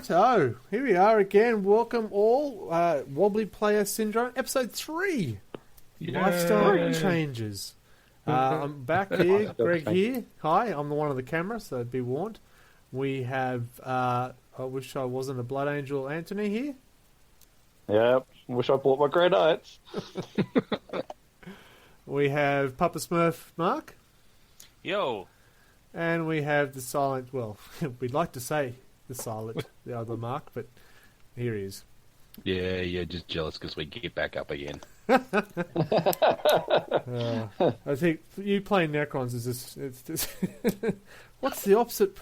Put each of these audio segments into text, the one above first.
Righto, here we are again. Welcome all. Wobbly Player Syndrome, episode 3. Yay. Lifestyle changes. I'm back here. Greg here. Hi, I'm the one on the camera, so be warned. We have, I wish I wasn't a Blood Angel, Anthony here. Yep, wish I bought my Grey Knights. We have Papa Smurf Mark. Yo. And we have the silent, well, we'd like to say the silent, the other Mark, but here he is. Yeah, you're just jealous because we get back up again. I think you playing Necrons is just, it's just what's the opposite?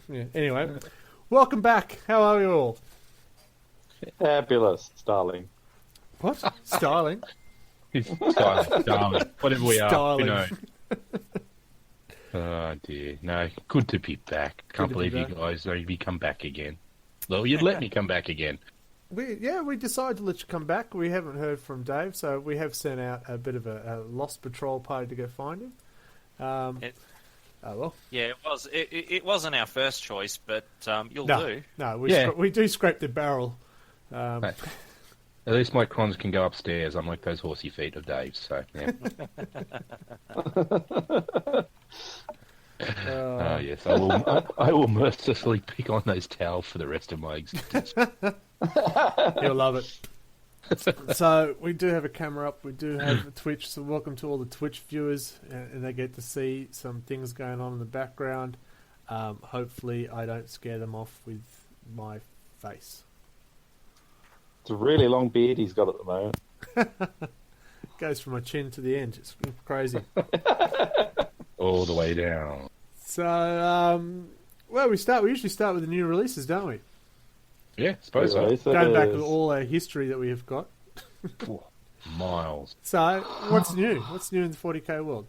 Yeah. Anyway, welcome back. How are you all? Fabulous, Starling. What? Starling? Starling. Whatever we Starling. are, you know. Oh dear, no, good to be back. Can't believe you guys come back again. Well, you'd let me come back again. We decided to let you come back. We haven't heard from Dave, so we have sent out a bit of a lost patrol party to go find him. Oh well. Yeah, it wasn't our first choice, but you'll do. No, we do scrape the barrel. At least my crons can go upstairs, unlike those horsey feet of Dave's. So yeah. Yes, I will mercilessly pick on those towels for the rest of my existence. You'll love it. So we do have a camera up. We do have a Twitch. So welcome to all the Twitch viewers, and they get to see some things going on in the background. Hopefully, I don't scare them off with my face. It's a really long beard he's got at the moment. Goes from my chin to the end. It's crazy. All the way down. So, we usually start with the new releases, don't we? Yeah, suppose so. Going back to all our history that we have got. Miles. So, what's new? What's new in the 40k world?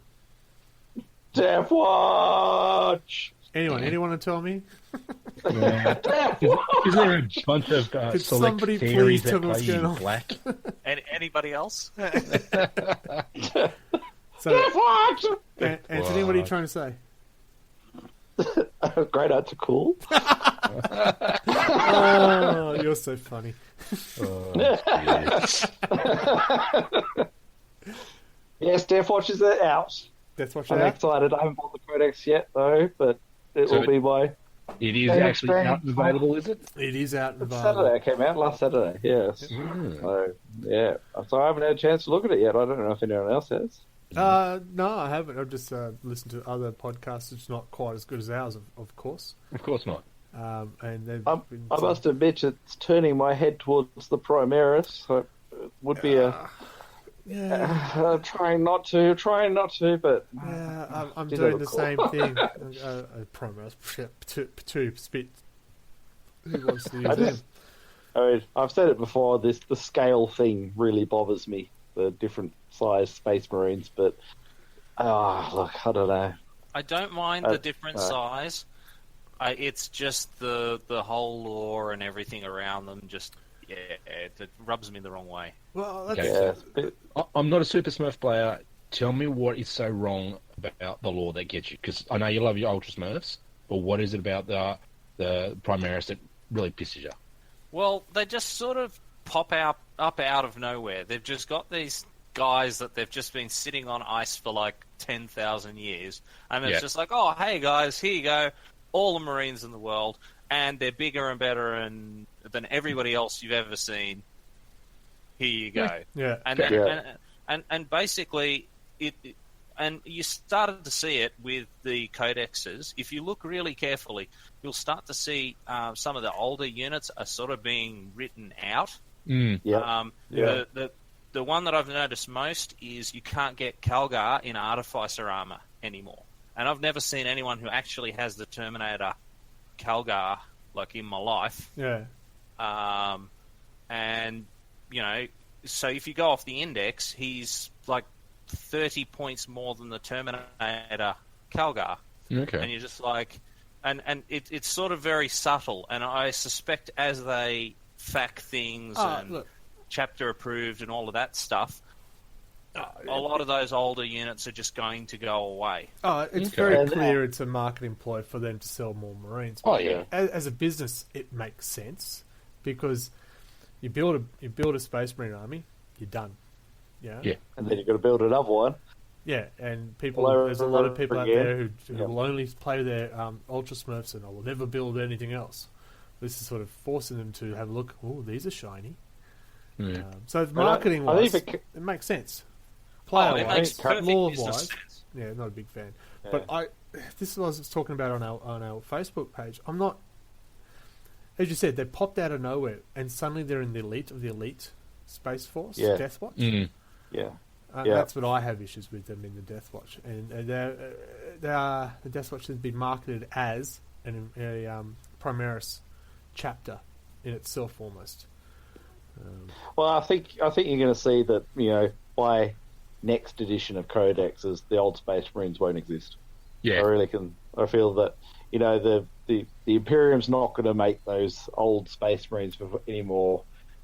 Death Watch! Anyone to tell me? Yeah. Is there a bunch of Could select somebody theories please tell that me what's play going in on? black? Anybody else? So, Death Watch! Anthony, what are you trying to say? Grey Knights are cool. Oh, you're so funny. Yes, Death Watch is out. That's what I'm you're excited. I haven't bought the codex yet, though, but it will be my... It is actually out and available, is it? It is out and Saturday available. it came out, last Saturday, yes. So, yeah. So I haven't had a chance to look at it yet. I don't know if anyone else has. No, I haven't. I've just listened to other podcasts. It's not quite as good as ours, of course. Of course not. And they've I must admit, it's turning my head towards the Primaris. So it would be trying not to, but... Yeah, I'm doing the same thing. Primaris, two spit. Who wants to use them? I mean, I've said it before, the scale thing really bothers me. The different size Space Marines, but look, I don't know. I don't mind the different size. It's just the whole lore and everything around them. Just it rubs me the wrong way. Well, that's... Yeah, I'm not a Super Smurf player. Tell me what is so wrong about the lore that gets you? Because I know you love your Ultra Smurfs, but what is it about the Primaris that really pisses you? Well, they just sort of pop up out of nowhere. They've just got these guys that they've just been sitting on ice for like 10,000 years. And it's just like, oh, hey guys, here you go. All the Marines in the world. And they're bigger and better than everybody else you've ever seen. Here you go. Yeah. And basically, and you started to see it with the codexes. If you look really carefully, you'll start to see some of the older units are sort of being written out. The one that I've noticed most is you can't get Calgar in Artificer armor anymore. And I've never seen anyone who actually has the Terminator Calgar, like, in my life. Yeah. And, you know, so if you go off the index, he's like 30 points more than the Terminator Calgar. Okay. And you're just like... And it's sort of very subtle. And I suspect as they FAQ things and chapter approved and all of that stuff, a lot of those older units are just going to go away. Oh, it's very clear it's a marketing ploy for them to sell more Marines. Oh, yeah. As a business, it makes sense because you build a Space Marine army, you're done. Yeah. And then you've got to build another one. Yeah, and there's a lot of people out there who will only play their Ultra Smurfs and I will never build anything else. This is sort of forcing them to have a look. Oh, these are shiny. Yeah. So marketing-wise, it makes sense. Player-wise, perfect lore-wise, sense. yeah, not a big fan. Yeah. But this is what I was talking about on our Facebook page. I'm not, as you said, they popped out of nowhere, and suddenly they're in the elite of the elite Space Force, Death Watch. Mm. Yeah. That's what I have issues with them in the Death Watch, and the Death Watch has been marketed as a Primaris chapter in itself almost. Well, I think you're going to see that by next edition of Codexes, the old Space Marines won't exist. Yeah, I really can. I feel that the Imperium's not going to make those old Space Marines anymore.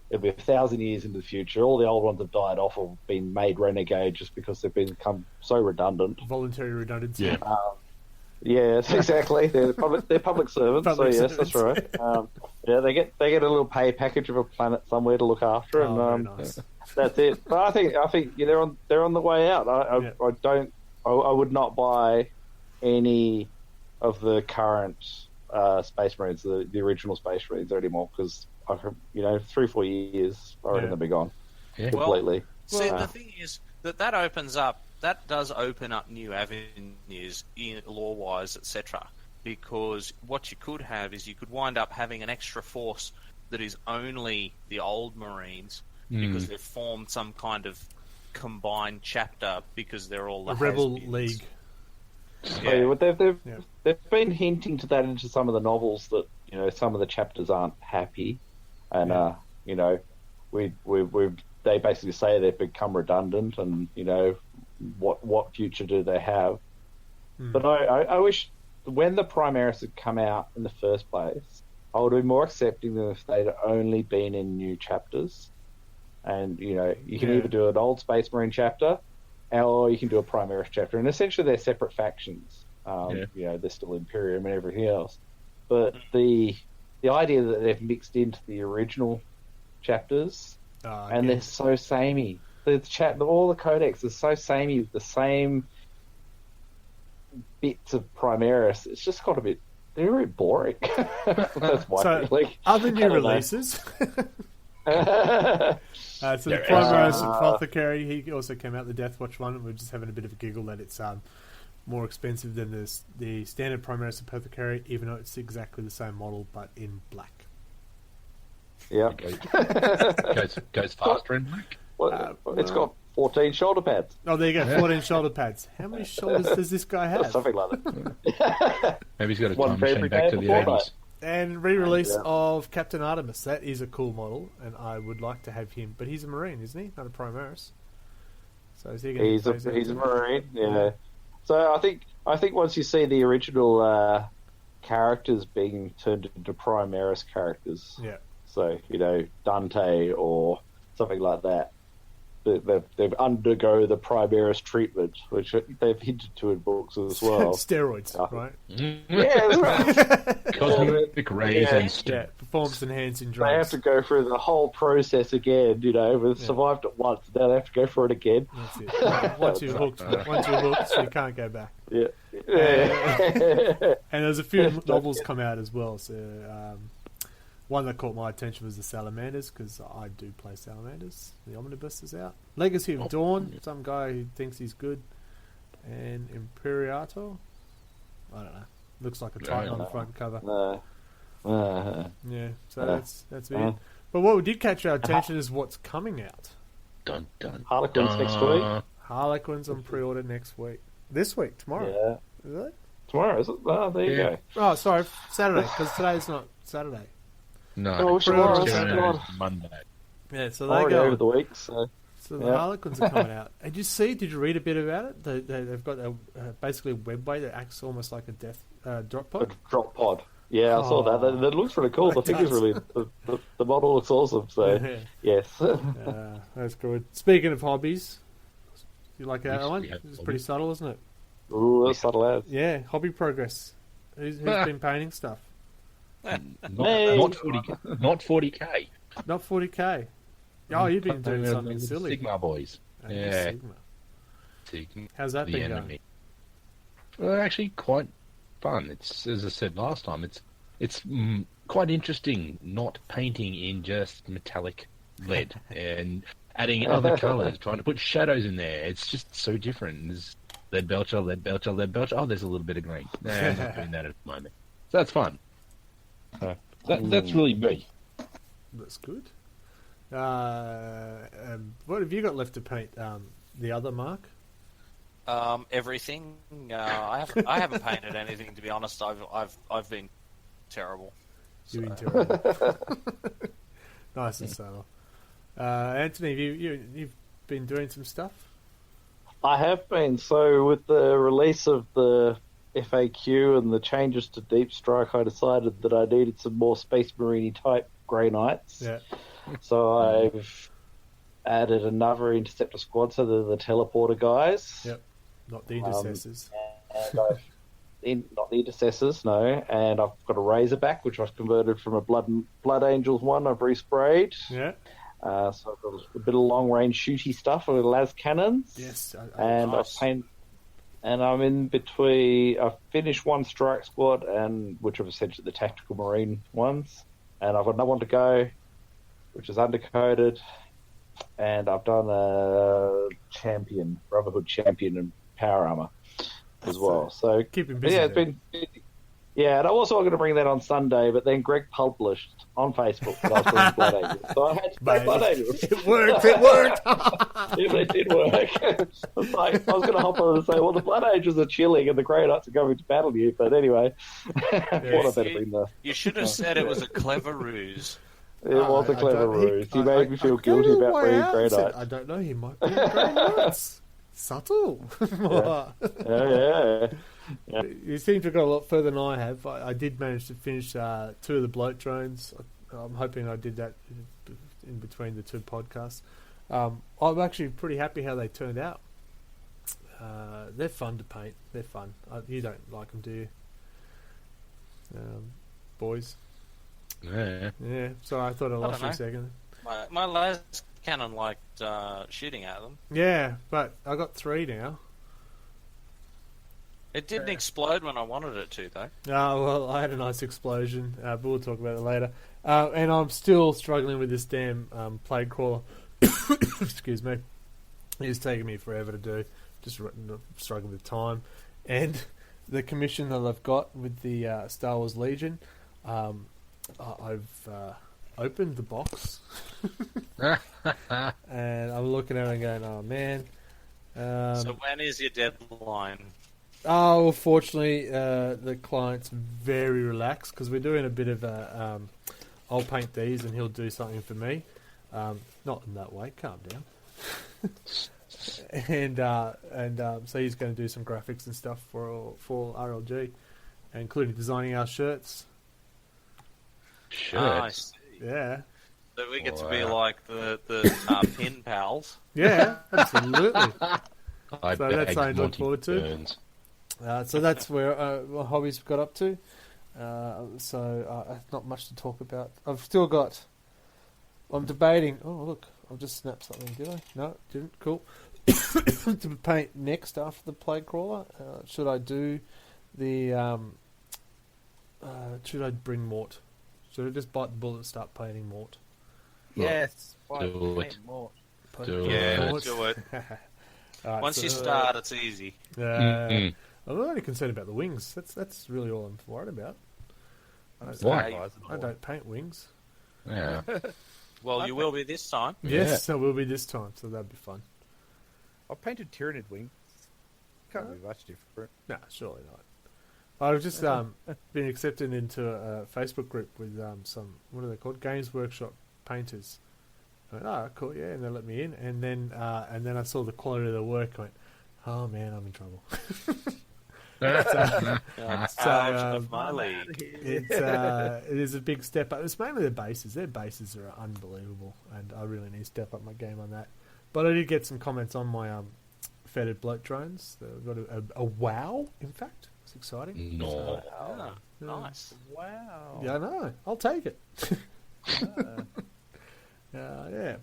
It'll be 1,000 years into the future. All the old ones have died off or been made renegade just because they've become so redundant. Voluntary redundancy. Yeah. Yes, exactly. They're public servants. That's right. They get a little pay package of a planet somewhere to look after, and very nice. That's it. But I think they're on the way out. I would not buy any of the current Space Marines, the original Space Marines anymore, because 3-4 years I reckon they'll be gone completely. See, the thing is that does open up new avenues in lore-wise, etc. Because what you could have is you could wind up having an extra force that is only the old Marines because they've formed some kind of combined chapter because they're all the Rebel has-beens. League. Yeah, they've been hinting to that into some of the novels that some of the chapters aren't happy, and they basically say they've become redundant, and what future do they have? But I wish when the Primaris had come out in the first place, I would have been more accepting than if they'd only been in new chapters. And you can either do an old Space Marine chapter, or you can do a Primaris chapter, and essentially they're separate factions. They're still Imperium and everything else, but the idea that they've mixed into the original chapters, and they're so samey. All the codex is so samey with the same bits of Primaris. It's just got a bit. They're very boring. That's my feeling. Other new releases. So the Primaris Apothecary, he also came out the Death Watch one, and we're just having a bit of a giggle that it's more expensive than the standard Primaris Apothecary, even though it's exactly the same model but in black. Yeah, goes faster in black. It's got 14 shoulder pads. Oh, there you go, 14 shoulder pads. How many shoulders does this guy have? Something like that. Maybe he's got a time machine back to the 80s. And re-release of Captain Artemis. That is a cool model, and I would like to have him. But he's a Marine, isn't he? Not a Primaris. So is he going he's a Marine, yeah. So I think once you see the original characters being turned into Primaris characters, so Dante or something like that, they've undergo the Primaris treatment, which they've hinted to in books as well. Steroids, right? Yeah, that's right. Cosmic rays and stuff. Performance enhancing drugs. They have to go through the whole process again. We've survived it once, now they have to go through it again. That's it. Once you're hooked, you can't go back. Yeah. And there's a few novels come out as well. So one that caught my attention was the Salamanders, because I do play Salamanders. The Omnibus is out. Legacy of Dawn, some guy who thinks he's good. And Imperiato, I don't know. Looks like a Titan on the front cover. Yeah, so that's it. But what did catch our attention is what's coming out. Dun, dun, Harlequins next week. Harlequins on pre-order next week. This week, tomorrow. Yeah. Is it? Tomorrow, is it? Oh, there you go. Oh, sorry, Saturday, because today's not Saturday. No, tomorrow's Monday. Yeah, so they go over the week. So the Harlequins are coming out. And did you read a bit about it? They've got basically a webway that acts almost like a drop pod. A drop pod. Yeah, I saw that. That looks really cool. The figure's really the model looks awesome. So yes, that's good. Speaking of hobbies, You like that one? It's pretty subtle, isn't it? Ooh, that's subtle as. Yeah, hobby progress. Who's been painting stuff? Not 40k. Not 40k. Not 40k. Oh, you've been doing something silly. Sigma boys. Yeah. Sigma. How's that The been enemy. Well, actually, quite fun. It's, as I said last time, it's quite interesting not painting in just metallic lead and adding other colours, trying to put shadows in there. It's just so different. There's lead belcher, lead belcher, lead belcher. Oh, there's a little bit of green. No, I'm not doing that at the moment. So that's fun. That's really me. That's good. What have you got left to paint? The other Mark? Everything. I haven't painted anything, to be honest. I've been terrible. You've been terrible. Nice and subtle. Anthony, you've been doing some stuff? I have been. So with the release of the FAQ and the changes to Deep Strike, I decided that I needed some more Space Marine type Grey Knights. Yeah. So I've added another Interceptor squad, so they're the teleporter guys. Yep. Not the intercessors. And not the intercessors, no. And I've got a Razorback, which I've converted from a Blood Angels one. I've resprayed. Yeah. So I've got a bit of long range shooty stuff with las cannons. Yes. And nice. I've painted. And I'm in between. I've finished one strike squad, which are essentially the tactical marine ones, and I've got another one to go, which is undercoated, and I've done a champion, Brotherhood champion, and power armor as well. So keep him busy. Yeah, it's been. Yeah, and I was going to bring that on Sunday, but then Greg published on Facebook that I was bringing Blood Angels, so I had to play Blood Angels. It worked. It worked. Yeah, it did work. It's like, I was going to hop on and say, well, the Blood Angels are chilling and the Grey Knights are going to battle you, but anyway, I thought I better bring the... You should have said it was a clever ruse. It was a clever ruse. He made me feel guilty about bringing Grey Knights. I don't know, he might be Grey Knights. Subtle. Yeah. You seem to have got a lot further than I have. I did manage to finish 2 of the bloat drones. I'm hoping I did that in between the 2 podcasts. I'm actually pretty happy how they turned out. They're fun to paint. They're fun. You don't like them, do you? Boys? Yeah. Yeah, sorry, I thought I lost you a second. My las cannon liked shooting at them. Yeah, but I got 3 now. It didn't explode when I wanted it to, though. Well, I had a nice explosion, but we'll talk about it later. And I'm still struggling with this damn plague crawler. Excuse me. It's taking me forever to do. Just struggling with time. And the commission that I've got with the Star Wars Legion, I've opened the box. And I'm looking at it and going, oh, man. So when is your deadline? Oh, well, fortunately, the client's very relaxed because we're doing a bit of a. I'll paint these and he'll do something for me. Not in that way. Calm down. and so he's going to do some graphics and stuff for RLG, including designing our shirts. Nice. Yeah. So we get to be like the pin pals. Yeah, absolutely. I So that's something to look Monty forward to. Burns. So that's where my hobbies got up to. So not much to talk about. I've still got. I'm debating. Oh look, I've just snapped something. Did I? No, didn't. Cool. To paint next after the plague crawler. Should I do the? Should I bring Mort? Should I just bite the bullet and start painting Mort? Yes. Do it. More. Yeah, Mort. do it. Alright, Once so, you start, it's easy. I'm only concerned about the wings. That's really all I'm worried about. Why? I don't paint wings. Yeah. Well, you will be this time. Yes, I will be this time, so that'd be fun. I painted Tyranid wings. Can't be much different. Nah, surely not. I've just been accepted into a Facebook group with some, what are they called? Games Workshop painters. I went, oh, cool, yeah, and they let me in, and then I saw the quality of their work. I went, oh man, I'm in trouble. Out of my league. It is a big step up. It's mainly the bases. Their bases are unbelievable, and I really need to step up my game on that. But I did get some comments on my fetid bloat drones. We've got a WoW, in fact. It's exciting. No. Oh, nice. Wow. Yeah, I know. I'll take it. Yeah.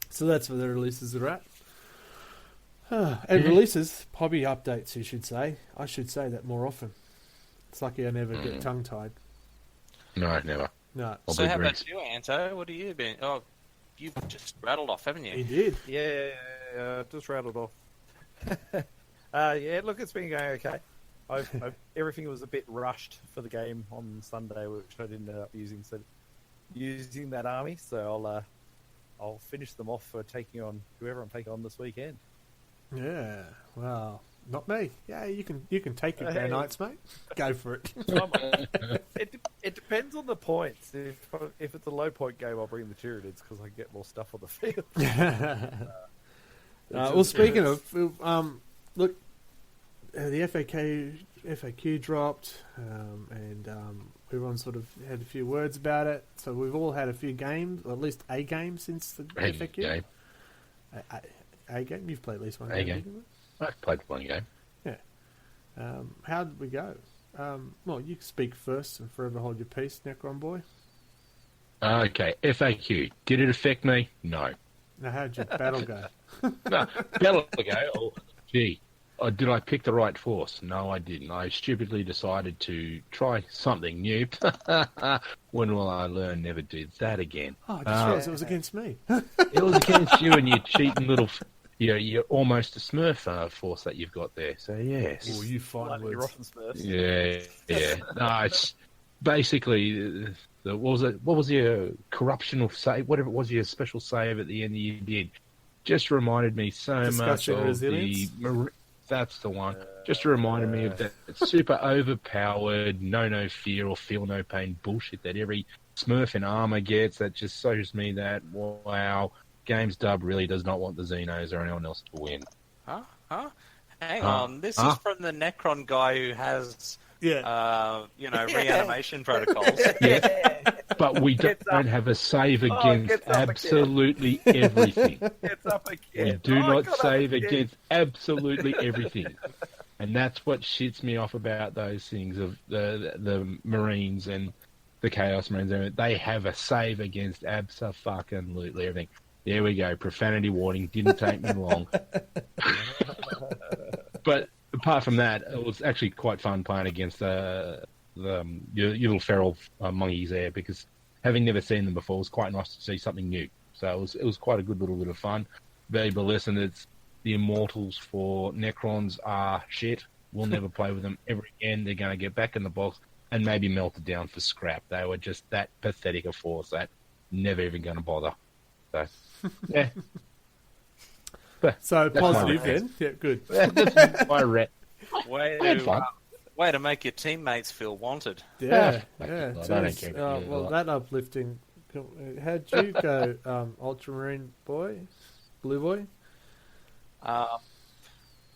So that's where the releases are at. And releases, hobby updates, you should say. I should say that more often. It's lucky I never get tongue-tied. No, never. No. So how about you, Anto? What have you been... Oh, you've just rattled off, haven't you? He did. Yeah, just rattled off. Look, it's been going okay. Everything was a bit rushed for the game on Sunday, which I didn't end up using. So using that army, so I'll finish them off for taking on whoever I'm taking on this weekend. Yeah. Well, not me. Yeah, you can take your Grey Knights, mate. Go for it. It depends on the points. If it's a low point game, I'll bring the Tyranids because I can get more stuff on the field. Well, speaking of, look, the FAQ dropped, and everyone sort of had a few words about it. So we've all had a few games, or at least a game since the FAQ. Game. A game? You've played at least one A game. game. I've played one game. Yeah. How did we go? Well, you speak first and forever hold your peace, Necron boy. Okay, FAQ. Did it affect me? No. Now, how did your battle go? No, battle go. Oh, gee. Did I pick the right force? No, I didn't. I stupidly decided to try something new. When will I learn never do that again? Oh, I just realised it was against me. It was against you and your cheating little... You're almost a Smurf force that you've got there. So, yes. Oh, you fight You're words. often Smurfs. Yeah. No, it's basically... What was your corruptional save? Whatever it was, your special save at the end that you did. Just reminded me so much of resilience? That's the one. Just reminded me of that super overpowered, no fear or feel no pain bullshit that every Smurf in armor gets. That just shows me that, wow, Games Dub really does not want the Xenos or anyone else to win. Huh? Hang on. This is from the Necron guy who has, reanimation protocols. Yeah. But we don't have a save against absolutely everything. We do not save against absolutely everything. And that's what shits me off about those things of the Marines and the Chaos Marines. They have a save against abso-fucking-lutely everything. There we go. Profanity warning. Didn't take me long. But apart from that, it was actually quite fun playing against your little feral monkeys there, because having never seen them before, it was quite nice to see something new. So it was quite a good little bit of fun. Valuable lesson. It's the Immortals for Necrons are shit. We'll never play with them ever again. They're going to get back in the box and maybe melted down for scrap. They were just that pathetic a force that never even going to bother. So, yeah. So positive then. Yeah, good. That's my ret. Way to make your teammates feel wanted. Yeah. I don't care. Well, that uplifting. How'd you go, Ultramarine boy? Blue boy?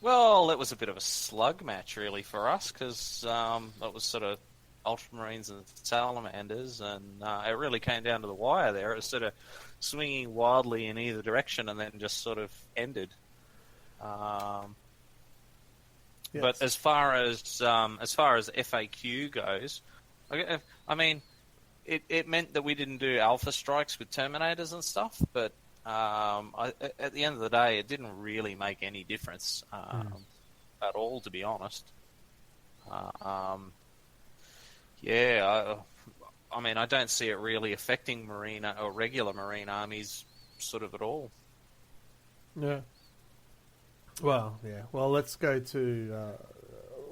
Well, it was a bit of a slug match, really, for us, because it was sort of Ultramarines and Salamanders, and it really came down to the wire there. It was sort of swinging wildly in either direction, and then just sort of ended. Yes. But as far as FAQ goes, I mean, it meant that we didn't do alpha strikes with Terminators and stuff, but at the end of the day, it didn't really make any difference at all, to be honest. I mean, I don't see it really affecting Marine or regular Marine armies sort of at all. Yeah. Well, yeah. Well, let's go to...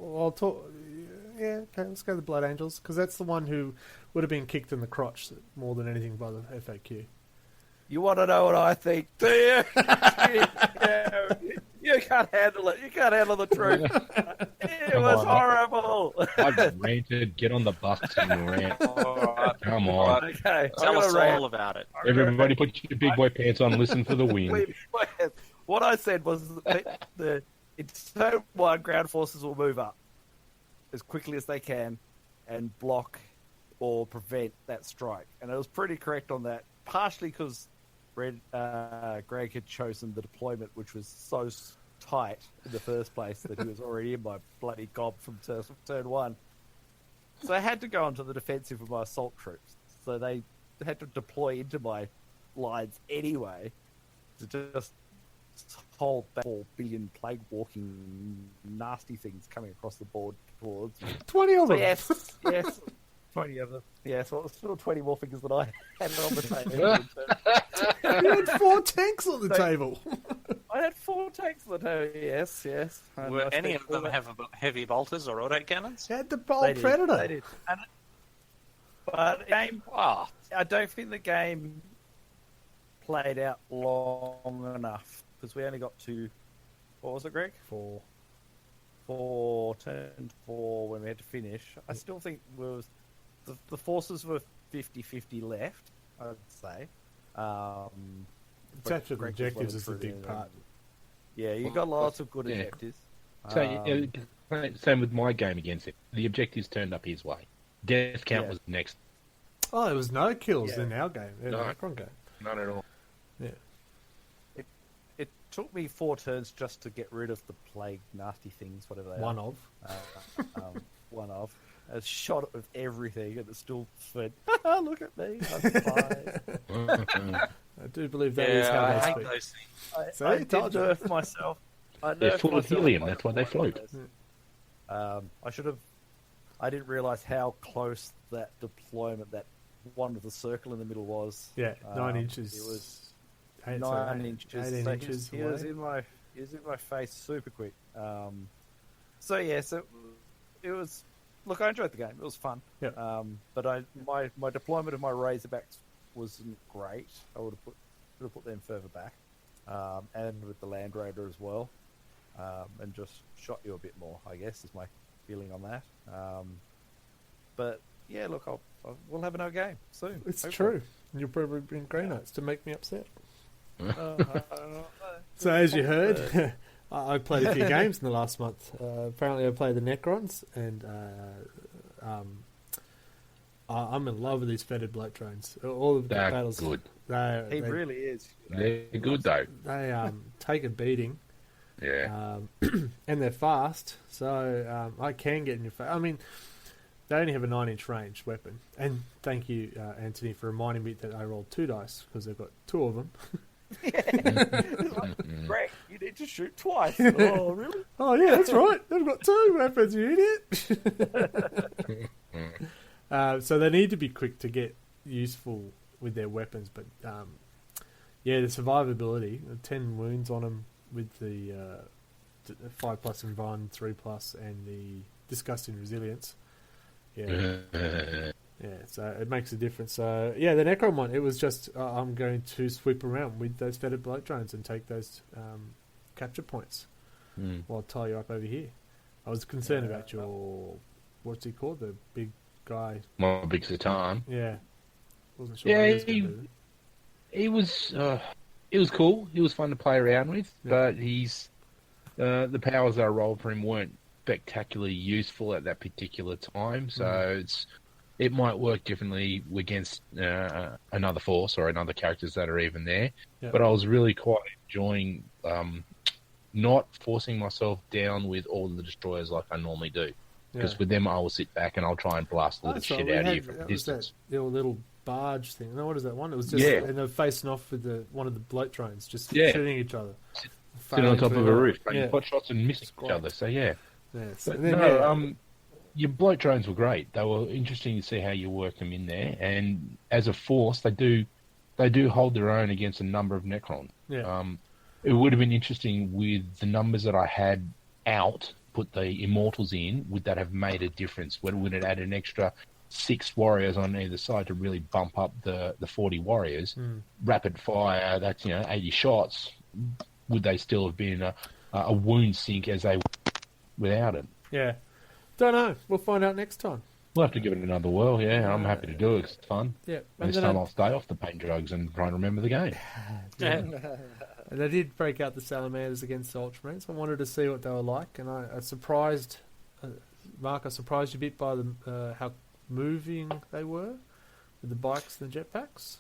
I'll talk... Yeah, okay, let's go to the Blood Angels, because that's the one who would have been kicked in the crotch more than anything by the FAQ. You want to know what I think, do you? You can't handle it. You can't handle the truth. It was horrible. I've ranted. Get on the bus and rant. Come on. Okay. Tell us all about it. Everybody put your big boy pants on and listen for the wind. What I said was the Zone 1 ground forces will move up as quickly as they can and block or prevent that strike. And I was pretty correct on that, partially because Greg had chosen the deployment, which was so tight in the first place that he was already in my bloody gob from turn one. So I had to go onto the defensive with my assault troops. So they had to deploy into my lines anyway to just hold back 4 billion plague walking nasty things coming across the board towards me. 20 of them. Yes. 20 of them. Yes, well, it's still 20 more figures than I had on the table. You had 4 tanks on the table. I had 4 tanks on the table, yes. And Were I any spent of them all have heavy bolters or autocannons? You had the bold predator. They did. But the game, I don't think the game played out long enough because we only got to, what was it, Greg? 4. Turned 4 when we had to finish. I still think the forces were 50-50 left, I'd say. It's actually the objectives is a big part. Yeah, you got lots of good objectives. So, same with my game against it. The objectives turned up his way. Death count was next. Oh, there was no kills in our game. In No. the Necron game. Not at all. Yeah. It took me 4 turns just to get rid of the plague nasty things, whatever they One are. of. One of. I shot it with everything, and it still went, look at me, I'm fine. I do believe that is how I they hate speak. those things. I See, told did you. nerf myself. They're full of helium, that's why they float. I should have... I didn't realise how close that deployment, that one with the circle in the middle was. Yeah, 9 inches. It was 9 inches. 18 So inches he was away. in my face super quick. So it was. Look, I enjoyed the game. It was fun. Yep. But my deployment of my Razorbacks wasn't great. I would have put them further back, and with the Land Raider as well, and just shot you a bit more. I guess is my feeling on that. But yeah, look, we'll have another game soon. It's hopefully. true. You'll probably bring grey notes to make me upset. I don't know. So as you heard, I played a few games in the last month. Apparently I played the Necrons, and I'm in love with these fetid bloat drones. All of the They're battles, good. He really is. They're good, though. They take a beating. Yeah. And they're fast, so I can get in your face. I mean, they only have a 9-inch range weapon. And thank you, Anthony, for reminding me that I rolled 2 dice, because they've got 2 of them. Greg, you need to shoot twice. Oh, really? Oh, yeah, that's right. They've got 2 weapons, you idiot. So they need to be quick to get useful with their weapons. But, yeah, the survivability, 10 wounds on them with the 5+ Environ, 3+, and the Disgusting Resilience. Yeah. Yeah, so it makes a difference. So, yeah, the Necron one, it was just, I'm going to sweep around with those fetid bloat drones and take those capture points while I tie you up over here. I was concerned about your, what's he called, the big guy? My big Satan. Yeah. Wasn't sure Yeah, what he was gonna do. He was cool. He was fun to play around with, but he's the powers I rolled for him weren't spectacularly useful at that particular time. So it might work differently against another force or another characters that are even there. Yep. But I was really quite enjoying not forcing myself down with all the destroyers like I normally do. Because with them, I will sit back and I'll try and blast the little shit out of you from a distance. That little barge thing. No, what is that one? It was just and they're facing off with one of the bloat drones, just shooting each other. Sitting on top of a roof, Yeah. taking pot shots and missing each other. So yeah. Yes. But And then, no, your bloat drones were great. They were interesting to see how you work them in there. And as a force, they do hold their own against a number of Necrons. Yeah. It would have been interesting with the numbers that I had out, put the Immortals in, would that have made a difference? Would it add an extra 6 warriors on either side to really bump up the 40 warriors? Rapid fire, that's 80 shots. Would they still have been a wound sink as they without it? Yeah. Don't know. We'll find out next time. We'll have to give it another whirl, yeah. I'm happy to do it. It's fun. Yeah. And this time I'll stay off the pain drugs and try and remember the game. And they did break out the Salamanders against the Ultramarines. I wanted to see what they were like, and I surprised Mark. I surprised you a bit by how moving they were with the bikes and the jetpacks.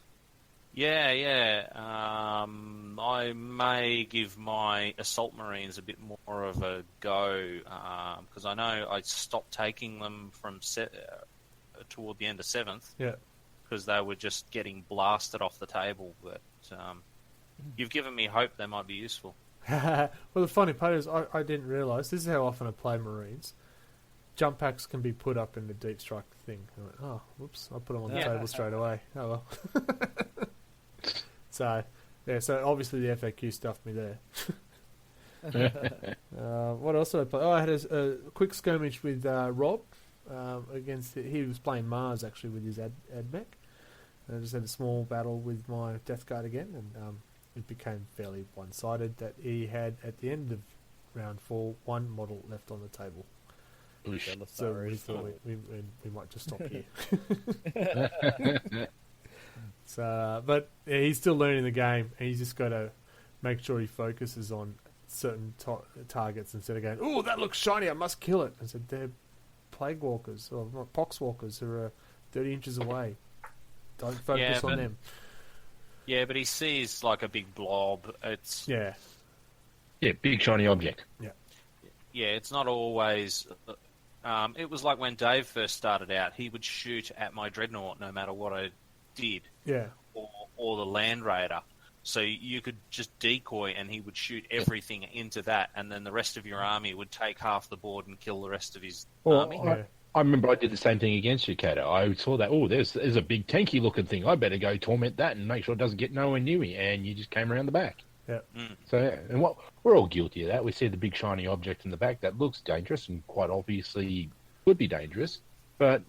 Yeah. I may give my Assault Marines a bit more of a go, because I know I stopped taking them from toward the end of 7th. Yeah. Because they were just getting blasted off the table. But you've given me hope they might be useful. Well, the funny part is I didn't realise, this is how often I play Marines. Jump packs can be put up in the deep strike thing. I went, oh, whoops, I put them on the table straight away. Oh well. So obviously the FAQ stuffed me there. What else did I play? Oh, I had a quick skirmish with Rob against. He was playing Mars actually with his AdMech. I just had a small battle with my Death Guard again, and it became fairly one-sided. That he had at the end of round 4 one model left on the table. So we thought we might just stop here. So, but yeah, he's still learning the game, and he's just got to make sure he focuses on certain targets instead of going, "Oh, that looks shiny, I must kill it." I said, "They're plague walkers or pox walkers who are 30 inches away. Don't focus on them." Yeah, but he sees like a big blob. It's big shiny object. Yeah, it's not always. It was like when Dave first started out. He would shoot at my Dreadnought no matter what I did. Yeah. Or the Land Raider. So you could just decoy and he would shoot everything into that, and then the rest of your army would take half the board and kill the rest of his army. I remember I did the same thing against you, Kato. I saw that, there's a big tanky looking thing. I better go torment that and make sure it doesn't get nowhere near me. And you just came around the back. Yeah. So, and we're all guilty of that. We see the big shiny object in the back that looks dangerous and quite obviously could be dangerous, but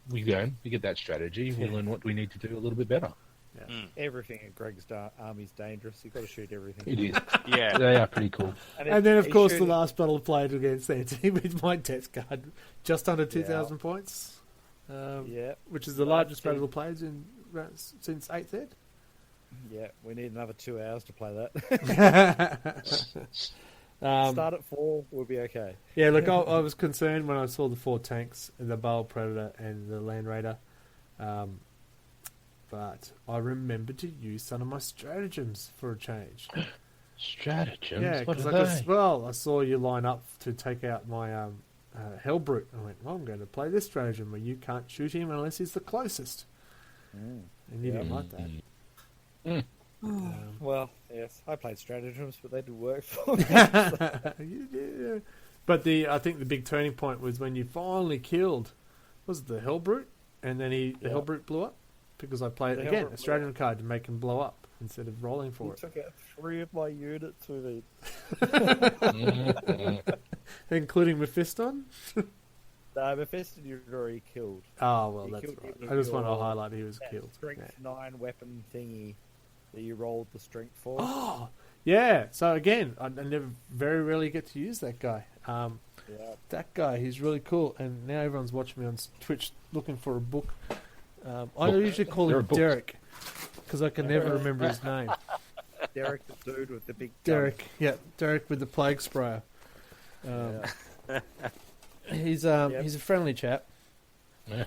we get that strategy. We learn what we need to do a little bit better. Yeah. Everything in Greg's army's dangerous. You've got to shoot everything. It is. Yeah. They are pretty cool. And then, of course, the last battle played against Anthony with my Death Guard, just under 2,000 points. Which is the largest battle played since 8th ed. Yeah, we need another 2 hours to play that. Start at 4, we'll be okay. Yeah, look, I was concerned when I saw the 4 tanks, the Baal Predator and the Land Raider. But I remembered to use some of my stratagems for a change. Stratagems? Yeah, because I saw you line up to take out my Hellbrute. I went, well, I'm going to play this stratagem where you can't shoot him unless he's the closest. And you didn't like that. Well, yes, I played stratagems, but they did work for me. Yeah. But I think the big turning point was when you finally killed, was it the Hellbrute? And then the Hellbrute blew up? Because I played, again, a stratagem card to make him blow up instead of rolling for it. Took out 3 of my units with it. Including Mephiston? No, Mephiston you'd already killed. Oh, well, that's right. I just want to highlight he was killed. Strength 9 weapon thingy that you rolled the strength for. Oh, yeah. So again, I never very rarely get to use that guy. That guy, he's really cool. And now everyone's watching me on Twitch looking for a book. I usually call him Derek because I can never remember his name. Derek, the dude with the big Derek, Derek with the plague sprayer. He's a friendly chap. Yeah.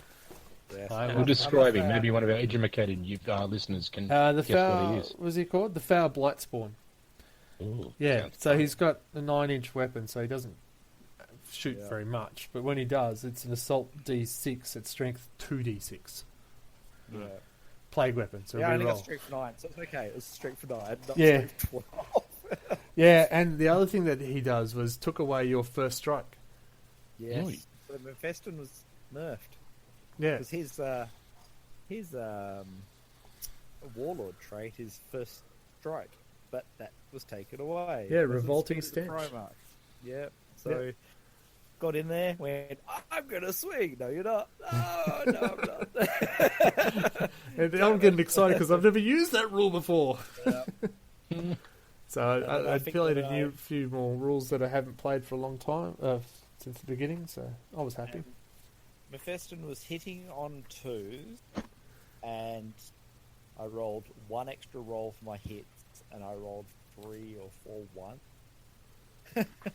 Yes. We'll describe him. Maybe one of our educated listeners can guess what he is. What was he called? The Foul Blightspawn. Ooh, yeah, so he's got a 9-inch weapon, so he doesn't shoot very much. But when he does, it's an assault D6 at strength 2d6. Yeah. Plague weapon, so I only got reroll. strength 9, so it's okay. It was strength 9, not strength 12. Yeah, and the other thing that he does was took away your first strike. Yes. So Mephiston was nerfed. Yeah. Because his warlord trait is first strike, but that was taken away. Yeah, revolting stench. Yeah. So got in there, went, I'm going to swing. No, you're not. Oh, no, I'm not. And I'm getting excited because I've never used that rule before. So I played a few more rules that I haven't played for a long time, since the beginning, so I was happy. Mephiston was hitting on 2s, and I rolled 1 extra roll for my hits, and I rolled 3 or 4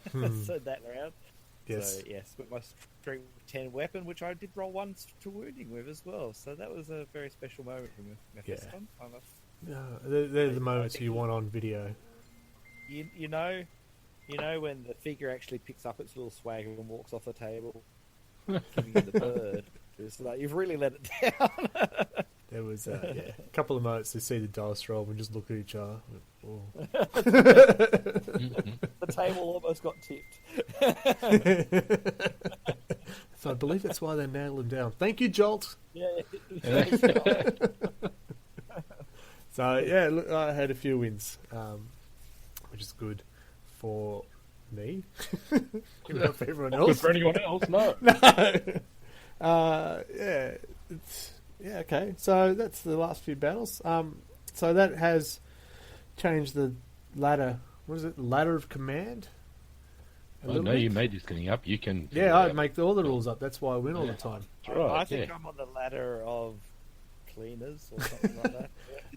1. So that round. Yes. So, yes, with my strength 10 weapon, which I did roll 1 to wounding with as well. So that was a very special moment for Mephiston, I must They're the moments you want on video. You know when the figure actually picks up its little swagger and walks off the table, giving you the bird. It's like you've really let it down. There was a couple of moments to see the dice roll and just look at each other. Oh. The table almost got tipped. So I believe that's why they nailed him down. Thank you, Jolt. Yeah. So yeah, look, I had a few wins, which is good for me. Even not for everyone else. Good for anyone else, no. Okay. So that's the last few battles. So that has changed the ladder. What is it? Ladder of command. You made this thing up. You can. Yeah, I make all the rules up. That's why I win all the time. Right, I think I'm on the ladder of cleaners or something like that.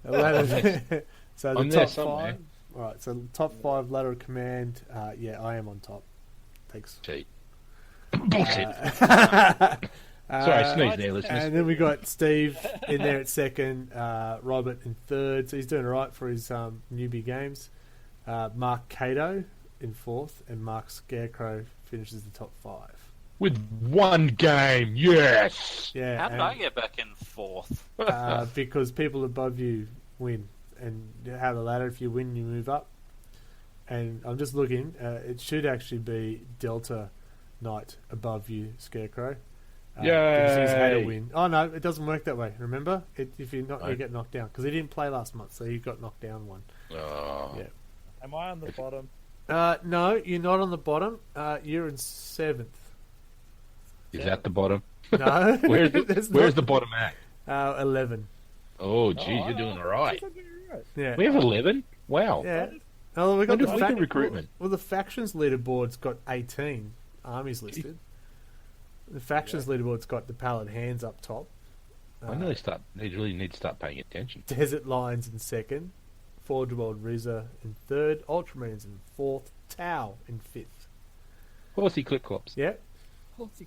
A ladder. So the I'm there top somewhere. 5. All right. So the top 5 ladder of command. Yeah, I am on top. Thanks. Cheat. Bullshit. Sorry, sneeze there, listeners. And then we got Steve in there at second, Robert in third, so he's doing all right for his newbie games. Mark Cato in fourth, and Mark Scarecrow finishes the top 5. With one game, yes! Yeah. How did I get back in fourth? Because people above you win, and how the ladder, if you win, you move up. And I'm just looking, it should actually be Delta Knight above you, Scarecrow. Because he's had a win. Oh no, it doesn't work that way. Remember, if you you get knocked down because he didn't play last month, so he got knocked down one. Oh. Yeah. Am I on the bottom? No, you're not on the bottom. You're in 7th. Is that the bottom? No. Where's the bottom at? 11. Oh, geez, you're doing all right. Yeah. We have 11? Wow. Yeah. Oh, we got When did recruitment? Well, the factions leaderboard's got 18 armies listed. The factions leaderboard's got the pallid hands up top. I really need to start paying attention. Desert Lions in 2nd. Forge World Rizza in 3rd. Ultramarines in 4th. Tau in 5th. Horsey clip-clops. Yeah. Horsey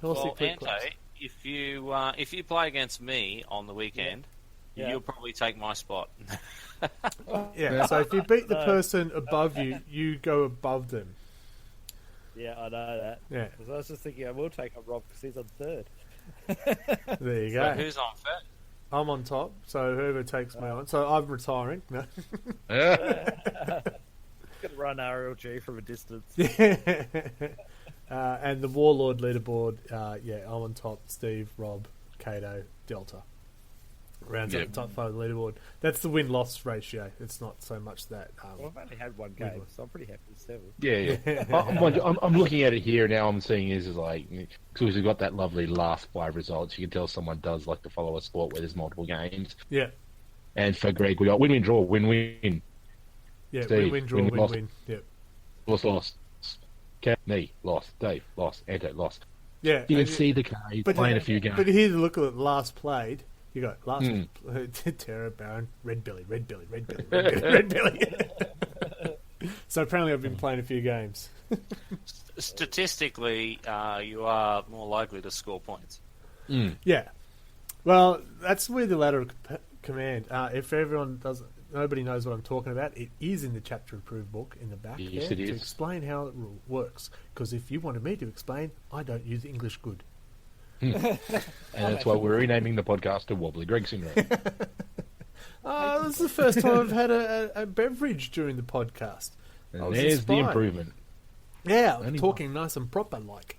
Well, clip Ante, if you play against me on the weekend, you'll probably take my spot. Yeah, so if you beat the person above you, you go above them. Yeah, I know that. Yeah. Because I was just thinking I will take up Rob because he's on 3rd. There you So go. who's on first? I'm on top, so whoever takes me on. So I'm retiring. No. Could run RLG from a distance. And the Warlord leaderboard, I'm on top. Steve, Rob, Cato, Delta. Rounds up the top 5 of the leaderboard. That's the win-loss ratio. It's not so much that... Well, I've only had one game, so I'm pretty happy with 7. Yeah. I'm looking at it here now. I'm seeing is like because we've got that lovely last 5 results. You can tell someone does like to follow a sport where there's multiple games. Yeah. And for Greg, we got win, draw, win. Yeah, Steve, win, draw, win. Yep. Lost. Me, lost. Dave, lost. Ante, lost. Yeah. You can see the guy playing a few games. But here, look at last played. You got last Terror Baron, Red Belly. So apparently I've been playing a few games. Statistically, you are more likely to score points. Yeah. Well, that's where the ladder of command. If nobody knows what I'm talking about, it is in the chapter approved book in the back Yes, there it to is. explain how it works. Because if you wanted me to explain, I don't use English good. And that's why we're renaming the podcast to Wobbly Greg Syndrome. This is the first time I've had a beverage during the podcast. And there's the improvement. Yeah, I'm talking nice and proper like.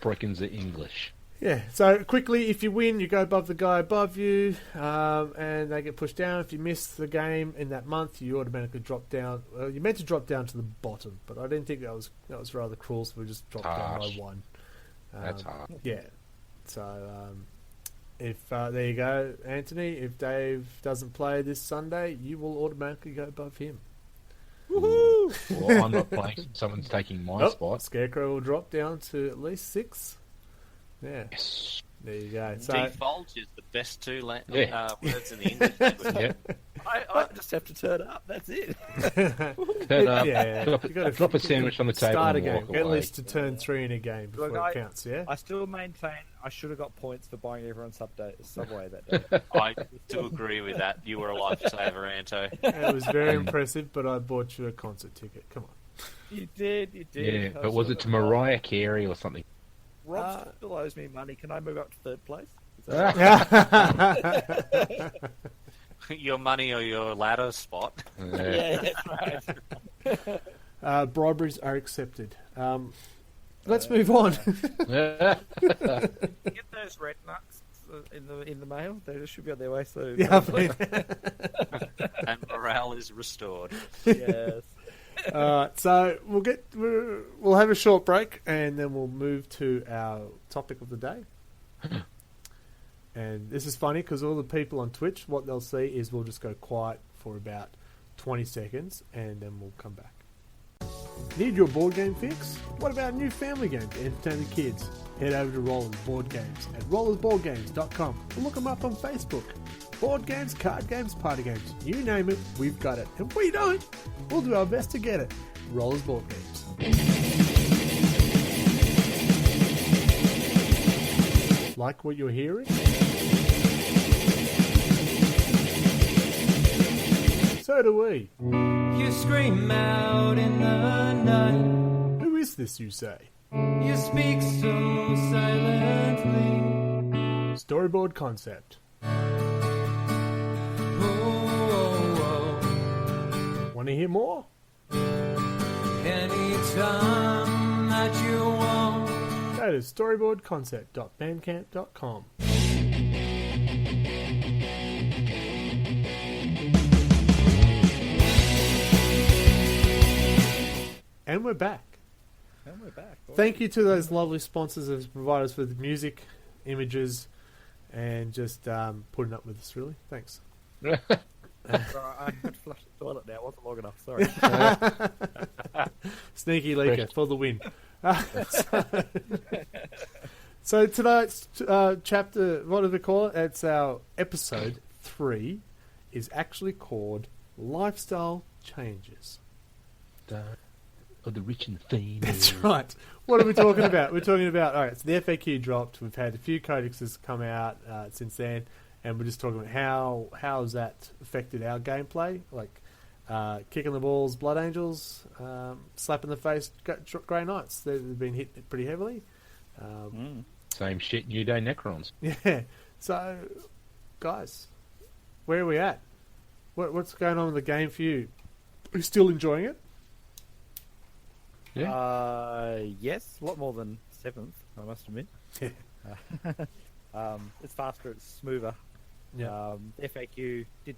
Brockens are English. Yeah, so quickly, if you win, you go above the guy above you, and they get pushed down. If you miss the game in that month, you automatically drop down. Well, you're meant to drop down to the bottom, but I didn't think that was rather cruel, so we just dropped down by 1. That's hard. Yeah. So, there you go, Anthony. If Dave doesn't play this Sunday, you will automatically go above him. Woohoo! Well, I'm not playing. Someone's taking my spot. Scarecrow will drop down to at least 6. Yeah. Yes. There you go. So, Default is the best 2 words in the English language. Yeah. I just have to turn up. That's it. Drop a sandwich on the table Start a and game. walk At away. least to turn 3 in a game before Look, it counts, yeah? I still maintain I should have got points for buying everyone Subway that day. I do agree with that. You were a lifesaver, Anto. It was very impressive, but I bought you a concert ticket. Come on. You did. Yeah, but was it to Mariah Carey or something? Rob still owes me money. Can I move up to third place? Your money or your ladder spot. Yeah, that's right. Briberies are accepted. Let's move on. Get those red nuts in the mail. They should be on their way soon. Yeah, I mean, And morale is restored. Yes. so we'll have a short break and then we'll move to our topic of the day. And this is funny because all the people on Twitch, what they'll see is we'll just go quiet for about 20 seconds and then we'll come back. Need your board game fix? What about a new family game to entertain the kids? Head over to Rollers Board Games at rollersboardgames.com or look them up on Facebook. Board games, card games, party games, you name it, we've got it. If we don't, we'll do our best to get it. Rollers Board Games. Like what you're hearing? So do we. You scream out in the night. Who is this, you say? You speak so silently. Storyboard concept. Oh, Want to hear more? anytime that you want. Go to storyboardconcept.bandcamp.com. And we're back. Thank you to those lovely sponsors that provide us with music, images, and just putting up with us, really. Thanks. Sorry, I had to flush the toilet now. It wasn't long enough. Sorry. Sneaky leaker for the win. So tonight's chapter, what do we call it? It's our episode 3, is actually called Lifestyle Changes. Of the rich and famous. That's right. What are we talking about? We're talking about, alright, so the FAQ dropped. We've had a few codexes come out since then, and we're just talking about how has that affected our gameplay, like kicking the balls, Blood Angels, slap in the face, Grey Knights. They've been hit pretty heavily. Same shit, New Day Necrons. Yeah. So, guys, where are we at? What's going on with the game for you? Are you still enjoying it? Yeah. Yes, a lot more than 7th, I must admit. It's faster, it's smoother. Yeah. FAQ did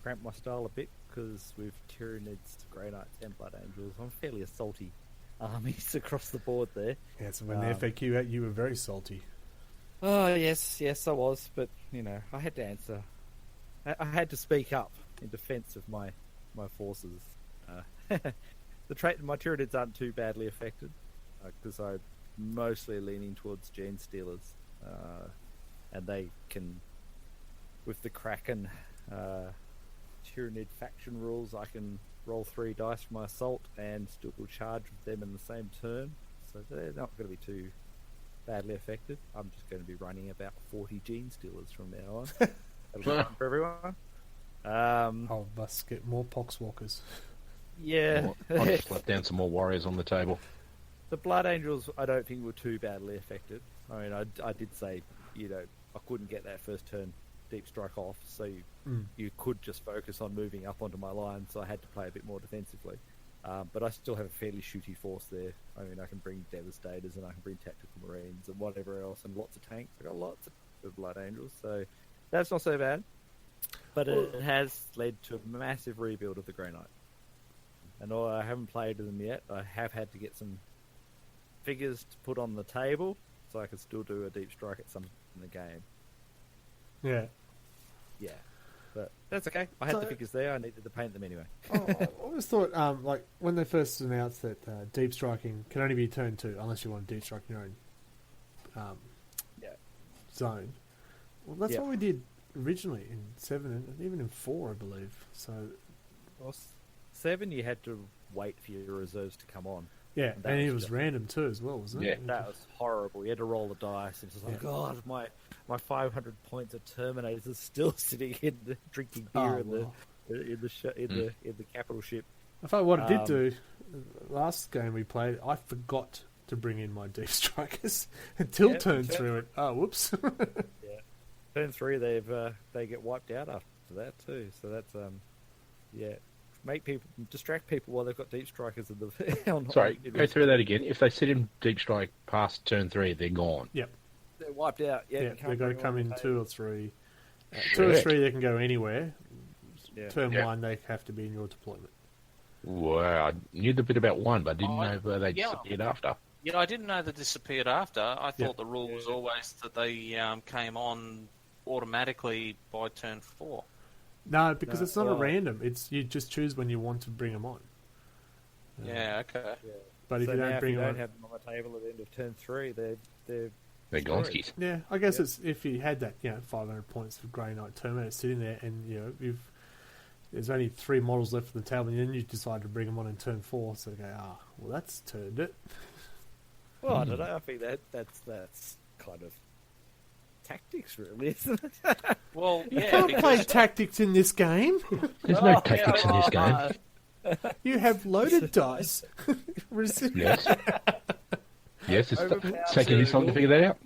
cramp my style a bit because with Tyranids, Grey Knights, and Blood Angels, I'm fairly a salty armies across the board there. Yeah, so when the FAQ out, you were very salty. Oh, yes, I was, but, I had to answer. I had to speak up in defence of my forces. My Tyranids aren't too badly affected, because I'm mostly leaning towards Gene Stealers, and they can, with the Kraken Tyranid faction rules, I can roll 3 dice for my assault and still charge with them in the same turn, so they're not going to be too badly affected. I'm just going to be running about 40 Gene Stealers from now on. That'll be fun for everyone. I'll must get more Poxwalkers. Yeah. I'll just slap down some more warriors on the table. The Blood Angels, I don't think were too badly affected. I mean, I did say, I couldn't get that first turn deep strike off, so you could just focus on moving up onto my line, so I had to play a bit more defensively. But I still have a fairly shooty force there. I mean, I can bring Devastators and I can bring Tactical Marines and whatever else, and lots of tanks. I got lots of Blood Angels, so that's not so bad. But it has led to a massive rebuild of the Grey Knight. And although I haven't played them yet, I have had to get some figures to put on the table so I can still do a deep strike at some in the game. Yeah. Yeah. But that's okay. I had the figures there. I needed to paint them anyway. I always thought, like, when they first announced that deep striking can only be turn 2, unless you want to deep strike in your own zone. Well, that's what we did originally in 7 and even in 4, I believe. So, 7, you had to wait for your reserves to come on. Yeah, And that and it was was just- random too, as well, wasn't it? That was horrible. You had to roll the dice. It was like, God, my 500 points of Terminators is still sitting in the drinking beer in the capital ship. In fact, what I did do last game we played, I forgot to bring in my deep strikers until turn 3. Oh, whoops! Yeah, turn 3 they get wiped out after that too. So that's distract people while they've got deep strikers in the. Sorry, go through that again. If they sit in deep strike past turn 3, they're gone. Yep. They're wiped out. Yeah, They've got to come in 2 or 3. 2 Shit. or 3, they can go anywhere. Yeah. Turn 1, they have to be in your deployment. Wow, I knew the bit about 1, but I didn't know where they yeah. disappeared after. Yeah, I didn't know they disappeared after. I thought the rule was always that they came on automatically by turn 4. No, because it's not a random. It's you just choose when you want to bring them on. Yeah, okay. Yeah. But if So you now don't bring you them don't on, have them on the table at the end of turn 3, they're They're gonskis. yeah, I guess it's if you had that 500 points for Grey Knight Terminator sitting there, and there's only 3 models left on the table, and then you decide to bring them on in turn 4, so they go, well, that's turned it. Well, I don't know. I think that's kind of tactics, really, isn't it? Well, You yeah, can't play because tactics in this game. There's no tactics in this game. You have loaded dice. Yes. Yes, it's Overpowered taking this long to figure that out.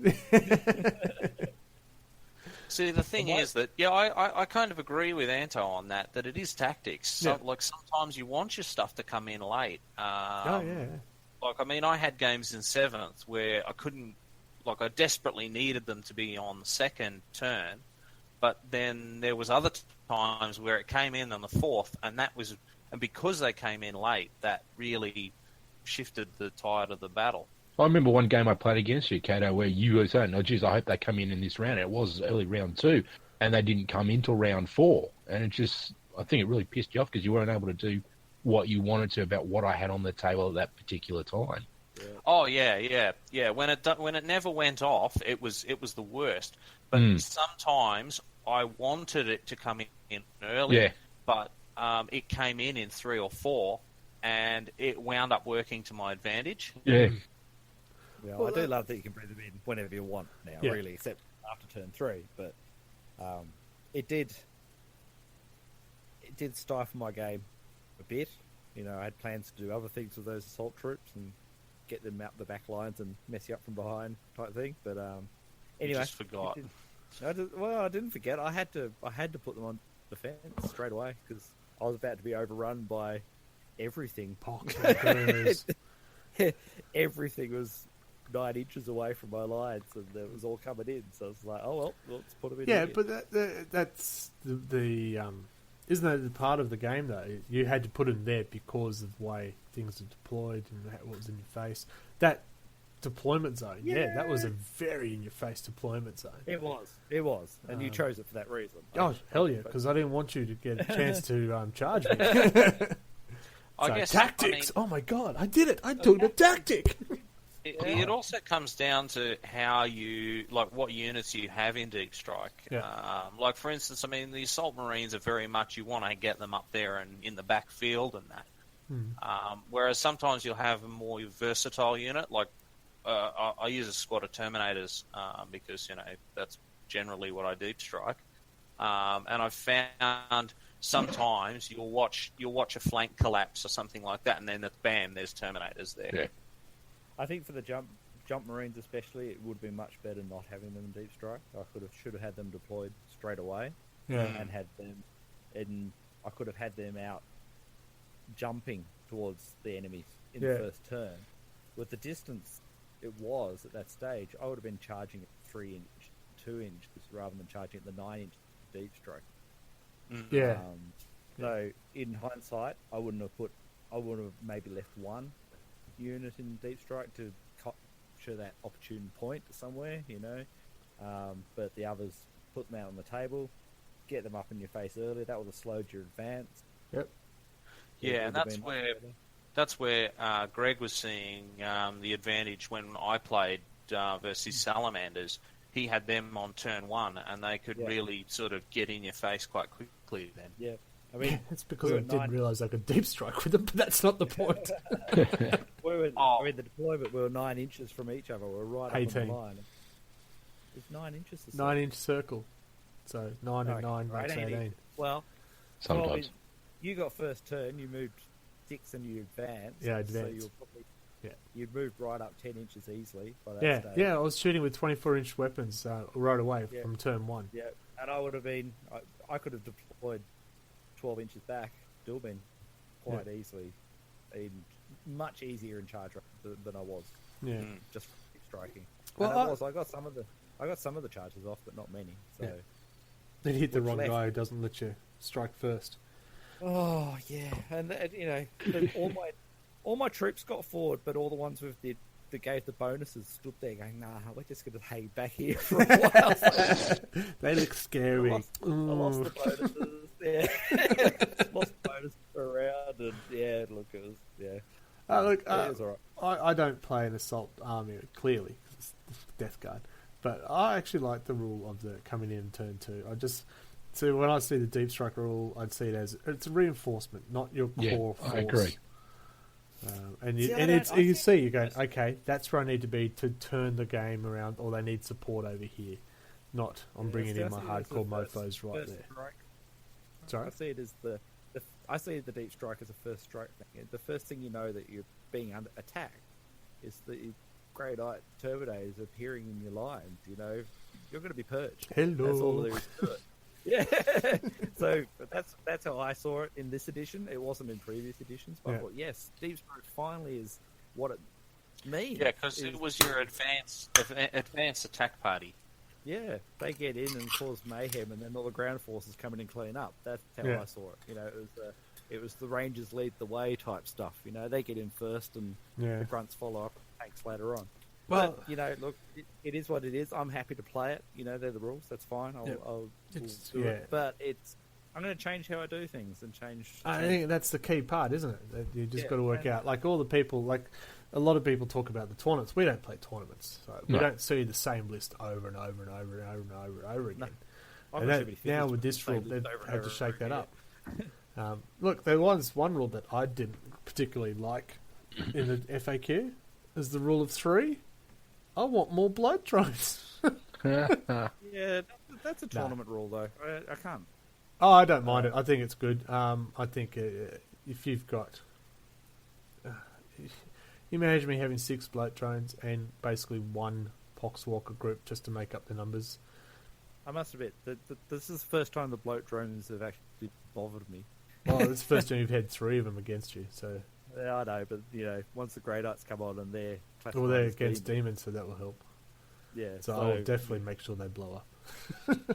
see, the thing is that I kind of agree with Anto on that it is tactics. So, like sometimes you want your stuff to come in late. Oh yeah. Like, I mean, I had games in 7th where I couldn't, like, I desperately needed them to be on the second turn, but then there was other times where it came in on the 4th, and because they came in late, that really shifted the tide of the battle. I remember one game I played against you, Kato, where you were saying, "Oh, geez, I hope they come in this round." And it was early round 2, and they didn't come in till round 4, and I think it really pissed you off because you weren't able to do what you wanted to about what I had on the table at that particular time. Oh yeah. When it never went off, it was the worst. But sometimes I wanted it to come in early, but it came in 3 or 4, and it wound up working to my advantage. Yeah. Yeah, I do love that you can bring them in whenever you want now, really, except after turn 3. But it did stifle my game a bit. I had plans to do other things with those assault troops and get them out the back lines and mess you up from behind type thing. But anyway, You just forgot. I didn't forget. I had to put them on defense straight away because I was about to be overrun by everything. Everything was 9 inches away from my lines, and it was all coming in. So I was like, "Oh well, let's put them in." Yeah, here. but that's the isn't that the part of the game though? You had to put them there because of the way things are deployed and what was in your face. That deployment zone, that was a very in your face deployment zone. It was, and you chose it for that reason. Oh hell yeah! Because I didn't want you to get a chance to charge me. I guess tactics. Oh my god! I did it! I took the tactic. It also comes down to how what units you have in Deep Strike. Yeah. Like, for instance, I mean, the Assault Marines are very much, you want to get them up there and in the backfield and that. Whereas sometimes you'll have a more versatile unit. Like, I use a squad of Terminators because, that's generally what I Deep Strike. And I've found sometimes you'll watch a flank collapse or something like that, and then bam, there's Terminators there. Yeah. I think for the jump Marines especially, it would be much better not having them in Deep Strike. I should have had them deployed straight away, and had them, and I could have had them out jumping towards the enemies in the first turn. With the distance it was at that stage, I would have been charging at 3 inch, 2 inches rather than charging at the 9 inch Deep Strike. Yeah. So in hindsight, I would have maybe left 1 unit in Deep Strike to capture that opportune point somewhere, but the others, put them out on the table, get them up in your face early. That would have slowed your advance. Yep. Yeah, and that's where Greg was seeing the advantage when I played versus Salamanders. He had them on turn 1, and they could really sort of get in your face quite quickly then. Yeah. I mean, It's because we I were didn't realise I could deep strike with them, but that's not the point. I mean, the deployment, we were 9 inches from each other. We were right up on 18. the line. It's 9 inches. The 9-inch circle. So 9 and Okay, 9 right, makes 18. Well, Sometimes. I mean, you got first turn. You moved 6 and you advanced. Yeah, So advanced. you were probably, Yeah. you'd moved right up 10 inches easily by that Yeah, stage. yeah, I was shooting with 24-inch weapons right away Yeah. from turn 1. Yeah, and I would have been. I could have deployed 12 inches back, still been quite easily, in much easier in charge than I was. Yeah. Just keep striking. Well, And I got some of the charges off, but not many. So. Yeah. Then you hit the What's wrong left? guy who doesn't let you strike first. Oh yeah, and you know, all my troops got forward, but all the ones with that gave the bonuses stood there going, "Nah, we're just going to hang back here for a while." They look scary. I lost the bonuses. Yeah, lost the bonuses for a round, and yeah, look, it was Look, yeah, it was all right. I don't play an assault army, clearly, 'cause it's Death Guard. But I actually like the rule of the coming in turn 2. So when I see the deep strike rule, I'd see it as it's a reinforcement, not your core force. I agree. You're going, okay, that's where I need to be to turn the game around, or they need support over here. Not, I'm bringing in my hardcore mofos right there. Strike. Sorry? I see it as I see the deep strike as a first strike thing. The first thing you know that you're being under attack is the Grey Knight Terminators appearing in your lines. You know, you're going to be purged. Hello. That's all there is to it. Yeah. So that's how I saw it in this edition. It wasn't in previous editions, but I thought, yes, deep strike finally is what it means. Yeah, because it was your advanced attack party. Yeah, they get in and cause mayhem, and then all the ground forces come in and clean up. That's how I saw it. You know, it was the Rangers lead the way type stuff. You know, they get in first, and the grunts follow up, tanks later on. Well, but, you know, look, it is what it is. I'm happy to play it. You know, they're the rules. That's fine. I'll do it. But I'm going to change how I do things and change. I think that's the key part, isn't it? That you just got to work out. Like all the people, like a lot of people talk about the tournaments. We don't play tournaments, so we don't see the same list over and over and over and over and over and over again. No. And now with this rule, they've had to shake that up. Look, there was one rule that I didn't particularly like in the FAQ, is the rule of 3. I want more blood drones. Yeah, that's a tournament rule, though. I can't. Oh, I don't mind it. I think it's good. I think if you've got... you imagine me having 6 blood drones and basically 1 Poxwalker group just to make up the numbers. I must admit, this is the first time the bloat drones have actually bothered me. Well, it's the first time you've had 3 of them against you, so... Yeah, I know, but, you know, once the Grey Knights come on and they're... Well, they're against demons, so that will help. Yeah. So I'll definitely make sure they blow up.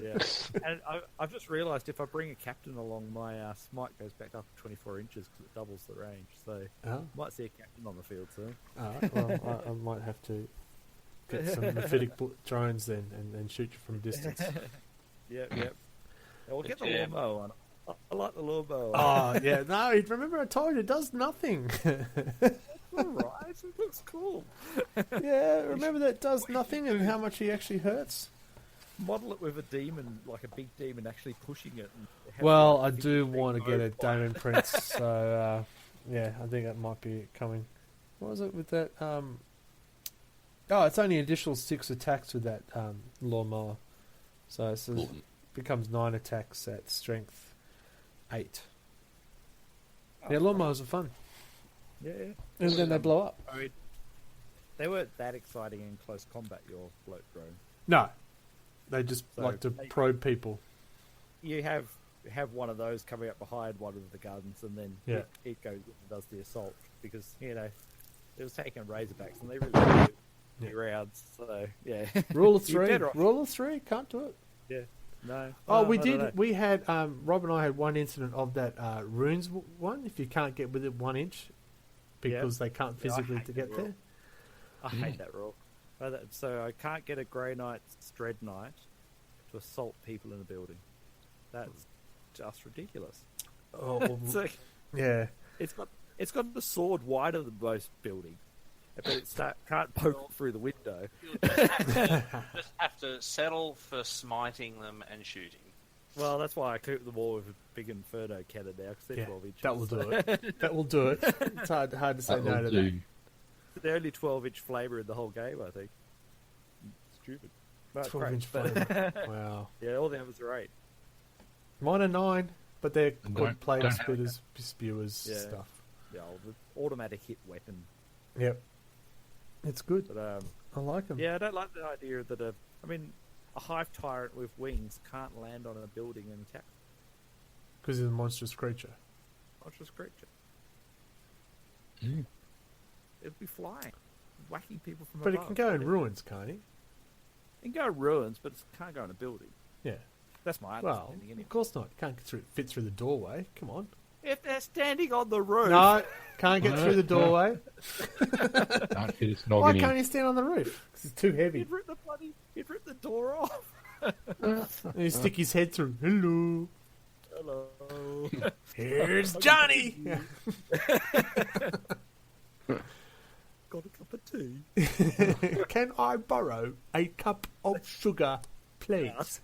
Yeah. And I've just realised if I bring a captain along, my smite goes back up to 24 inches because it doubles the range. So might see a captain on the field soon. Alright, well, I might have to get some mephitic drones then and shoot you from a distance. Yep. Yeah, we'll get the lawnmower on. I like the lawnmower. Oh, yeah. No, remember I told you, it does nothing. Alright, it looks cool. Yeah, remember that does nothing and how much he actually hurts? Model it with a demon, like a big demon actually pushing it. And well, I do want to get a Demon Prince, so yeah, I think that might be coming. What was it with that? Oh, it's only additional 6 attacks with that lawnmower. So it becomes 9 attacks at strength 8. Yeah, lawnmowers are fun. Yeah. And then they blow up. I mean, they weren't that exciting in close combat, your float drone. No. They just like to probe people. You have one of those coming up behind one of the guns, and then it goes and does the assault, because, you know, it was taking Razorbacks, and they really do rounds, so, yeah. Rule of 3. Rule of 3. Can't do it. Yeah. No. Oh, we did. We had, Rob and I had one incident of that runes one, if you can't get within 1 inch, because they can't physically to get there. I hate that rule. So I can't get a Grey Knight's Dread Knight to assault people in a building. That's just ridiculous. Oh, yeah. It's got the sword wider than most buildings, but it can't poke through the window. Just have to settle for smiting them and shooting. Well, that's why I coat them all with a big Inferno cannon now, because they're 12 inches. that will do it. That will do it. It's hard to say no to that. They're only 12-inch flavor in the whole game, I think. Stupid. No, 12-inch great. flavor. Wow. Yeah, all the others are 8. Mine are 9, but they're good plate don't- spitters, spewers, Yeah. stuff. Yeah, the automatic hit weapon. Yep. It's good. But I like them. yeah, I don't like the idea that a hive tyrant with wings can't land on a building and attack Because he's a monstrous creature. a monstrous creature. Mm. It'd be flying, whacking people from But above. it can go in ruins, can't he? It can go ruins, but it can't go in a building. Yeah. That's my Well, understanding. Anyway. of course not. Can't fit through the doorway. Come on. If they're standing on the roof, No, can't get through the doorway. Can't fit his Why noggin can't in. he stand on the roof? 'Cause it's too heavy. he'd rip the door off. And he stick his head through. Hello. Hello. Here's Johnny. Got a cup of tea. Can I borrow a cup of sugar, please?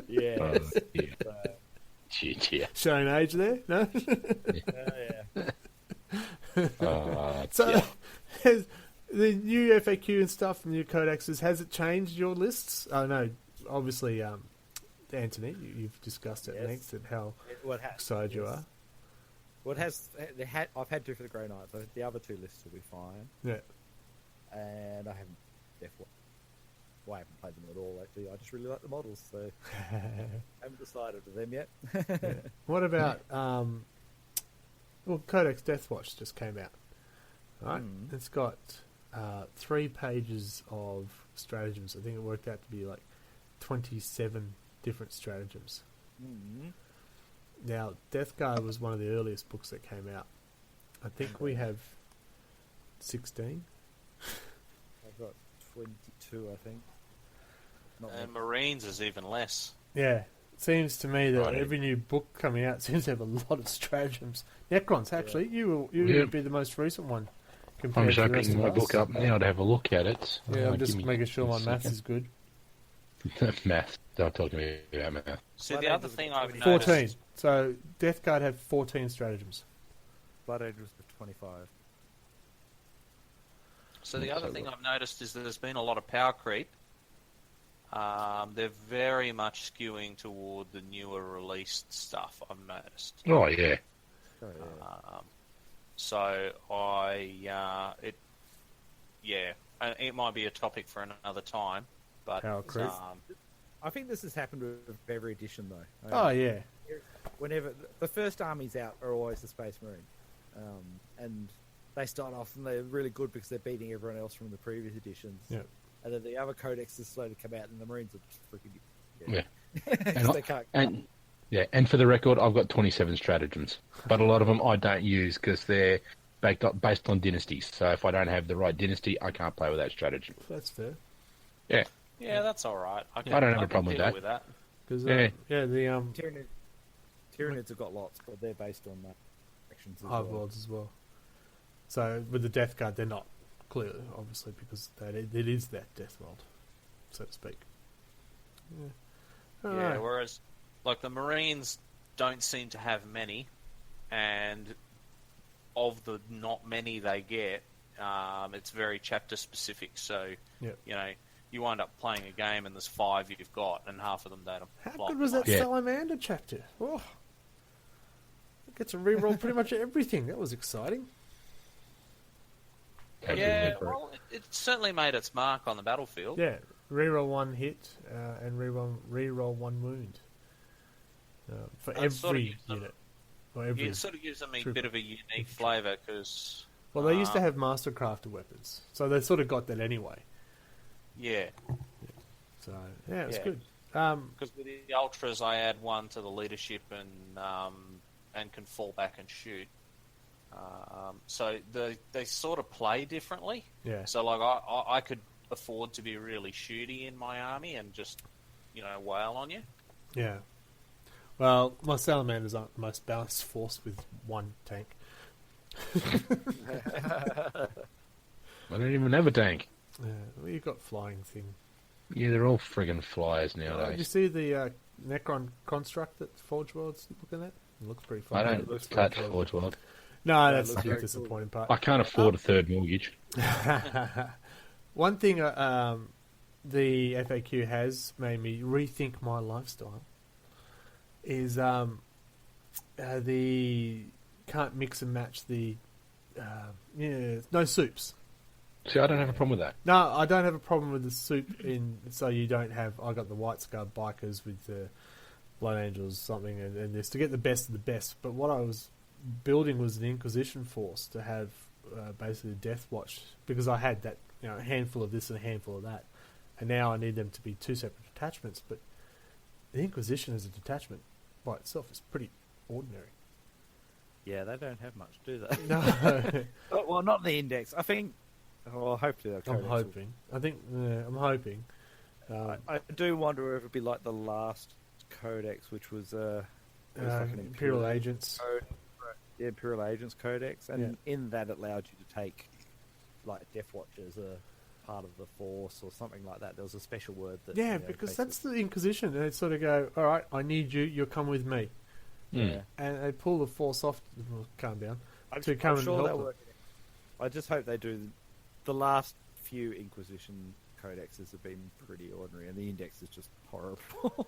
Yeah. Yeah. Shit, yeah. Showing age there, no? Yeah. So, has the new FAQ and stuff, the new codexes, has it changed your lists? Oh no, obviously, Anthony, you've discussed at Yes. length and how What has? excited you are. What has? I've had 2 for the Grey Knight. So the other 2 lists will be fine. Yeah. And I haven't. Well, I haven't played them at all. Actually, I just really like the models, so haven't decided to them yet. What about well, Codex Deathwatch just came out, right? Mm. It's got 3 pages of stratagems. I think it worked out to be like 27 different stratagems. Mm. Now, Death Guard was one of the earliest books that came out. I think we have 16. I've got 22, I think. Not And much. Marines is even less. Yeah, it seems to me that Right. every new book coming out seems to have a lot of stratagems. Necrons, actually, you Yeah. would be the most recent one I'm compared just to the rest opening of my us. book up now to have a look at it. Yeah, I'm just give me making sure my a maths second. is good. Math. Don't talk to me about math. See, Blood the other Angels thing got I've 24. 14. noticed... So, Death Guard have 14 stratagems. Blood Angels with 25. So the other thing I've noticed is that there's been a lot of power creep. They're very much skewing toward the newer released stuff, I've noticed. Oh, yeah. Oh, yeah. So it might be a topic for another time, but Power creep. I think this has happened with every edition, though. Oh, yeah. Whenever the first armies out are always the Space Marine, and they start off and they're really good because they're beating everyone else from the previous editions. Yeah. And then the other codexes slowly come out, and the Marines are just freaking. Yeah. They can't. And for the record, I've got 27 stratagems, but a lot of them I don't use because they're based on dynasties. So if I don't have the right dynasty, I can't play with that stratagem. That's fair. Yeah. yeah, that's all right. I don't have a can problem with deal that. that. Because, Yeah. the Tyranids have got lots, but they're based on actions as Hive well. Lords as well. So, with the Death Guard, they're not, clearly, obviously, because it is that Death World, so to speak. Yeah. Yeah, Alright. whereas like the Marines don't seem to have many, and of the not many they get, it's very chapter specific. So Yeah. you know, you wind up playing a game and there's 5 you've got, and half of them don't How apply. good was that Yeah. Salamander chapter? Oh, I get to reroll pretty much everything. That was exciting. Yeah, well, it certainly made its mark on the battlefield. Yeah, reroll 1 hit and reroll 1 wound for That sort of every gives them- unit. Or every. It sort of gives them a trooper. bit of a unique flavour because, Well, they used to have mastercrafted weapons, so they sort of got that anyway. yeah, So yeah, it was Yeah. good. because with the ultras I add 1 to the leadership and can fall back and shoot. So they sort of play differently. Yeah. So like I could afford to be really shooty in my army and just wail on you. Yeah. Well, my salamanders aren't the most balanced force with 1 tank. I don't even have a tank. Yeah, well, you've got flying thing. Yeah, they're all friggin' flyers Did you nowadays. see the Necron construct that Forge World's looking at? It looks pretty fun. I It don't looks touch pretty cool. Forge World. No, it that's looks the very disappointing I part. can't afford a third mortgage. One thing the FAQ has made me rethink my lifestyle is the can't mix and match the no soups. See, I don't have a problem with that. No, I don't have a problem with the soup in so you don't have. I got the White Scar bikers with the Blood Angels something and this to get the best of the best. But what I was building was an Inquisition force to have basically Death Watch because I had that a handful of this and a handful of that, and now I need them to be two separate detachments. But the Inquisition as a detachment by itself is pretty ordinary. Yeah, they don't have much, do they? No, Well, not the index. I think. Well, hopefully they'll I'm hoping. I think I'm hoping. I do wonder if it'd be like the last codex, which was like an Imperial Agents. code, the Imperial Agents Codex, and in that it allowed you to take like Death Watch as a part of the Force or something like that. There was a special word that Because that's the Inquisition, and they sort of go, "All right, I need you. You'll come with me," yeah. and they pull the Force off. Well, calm down. I'm To come and sure help they'll them. work it out. I just hope they do. The last few Inquisition codexes have been pretty ordinary, and the index is just horrible.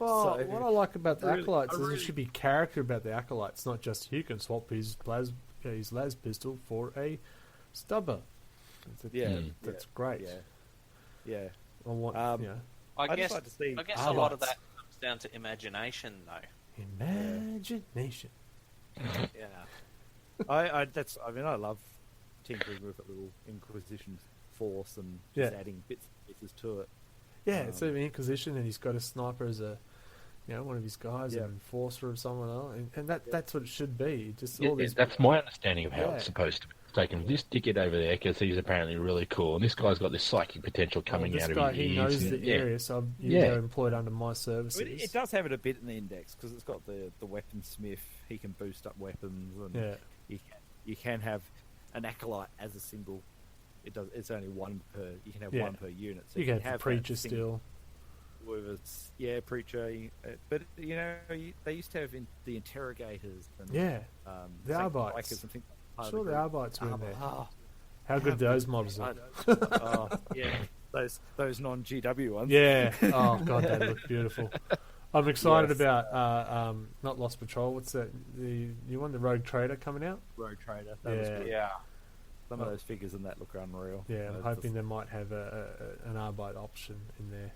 Well, So, what I like about the really- acolytes I is really- there should be character about the acolytes, not just he can swap his las pistol for a stubber. Yeah, That's great. yeah. I want, I I'd guess just like to see a lot of that comes down to imagination, though. imagination. Yeah. I love tinkering with a little Inquisition force and just adding bits and pieces to it. Yeah, so the Inquisition, and he's got a sniper as a, one of his guys, Yeah. an enforcer of someone else, and that's what it should be. Just Yeah, all these. that's my understanding of how Yeah. it's supposed to be. Taking this dickhead over there because he's apparently really cool, and this guy's got this psychic potential coming this out guy, of his he ears. knows and- the area, so you Yeah. go employed under my services. I mean, it does have it a bit in the index because it's got the weaponsmith. He can boost up weapons, and you can have an acolyte as a single. It's only one per. You can have one per unit. So you can have the that preacher single- still. Whether it's preacher, but they used to have the interrogators and Yeah, the Sanctum Arbites. Bikers and things like that. Sure, the Arbites were in there. Oh, How good those mobs are. yeah, those non-GW ones. Yeah. Oh god, they look beautiful. I'm excited Yes. about not Lost Patrol. What's that? The new one, the Rogue Trader coming out. Road Trader. That was good. Yeah. Some of those figures in that look unreal. Yeah, I'm It's hoping just- they might have an Arbite option in there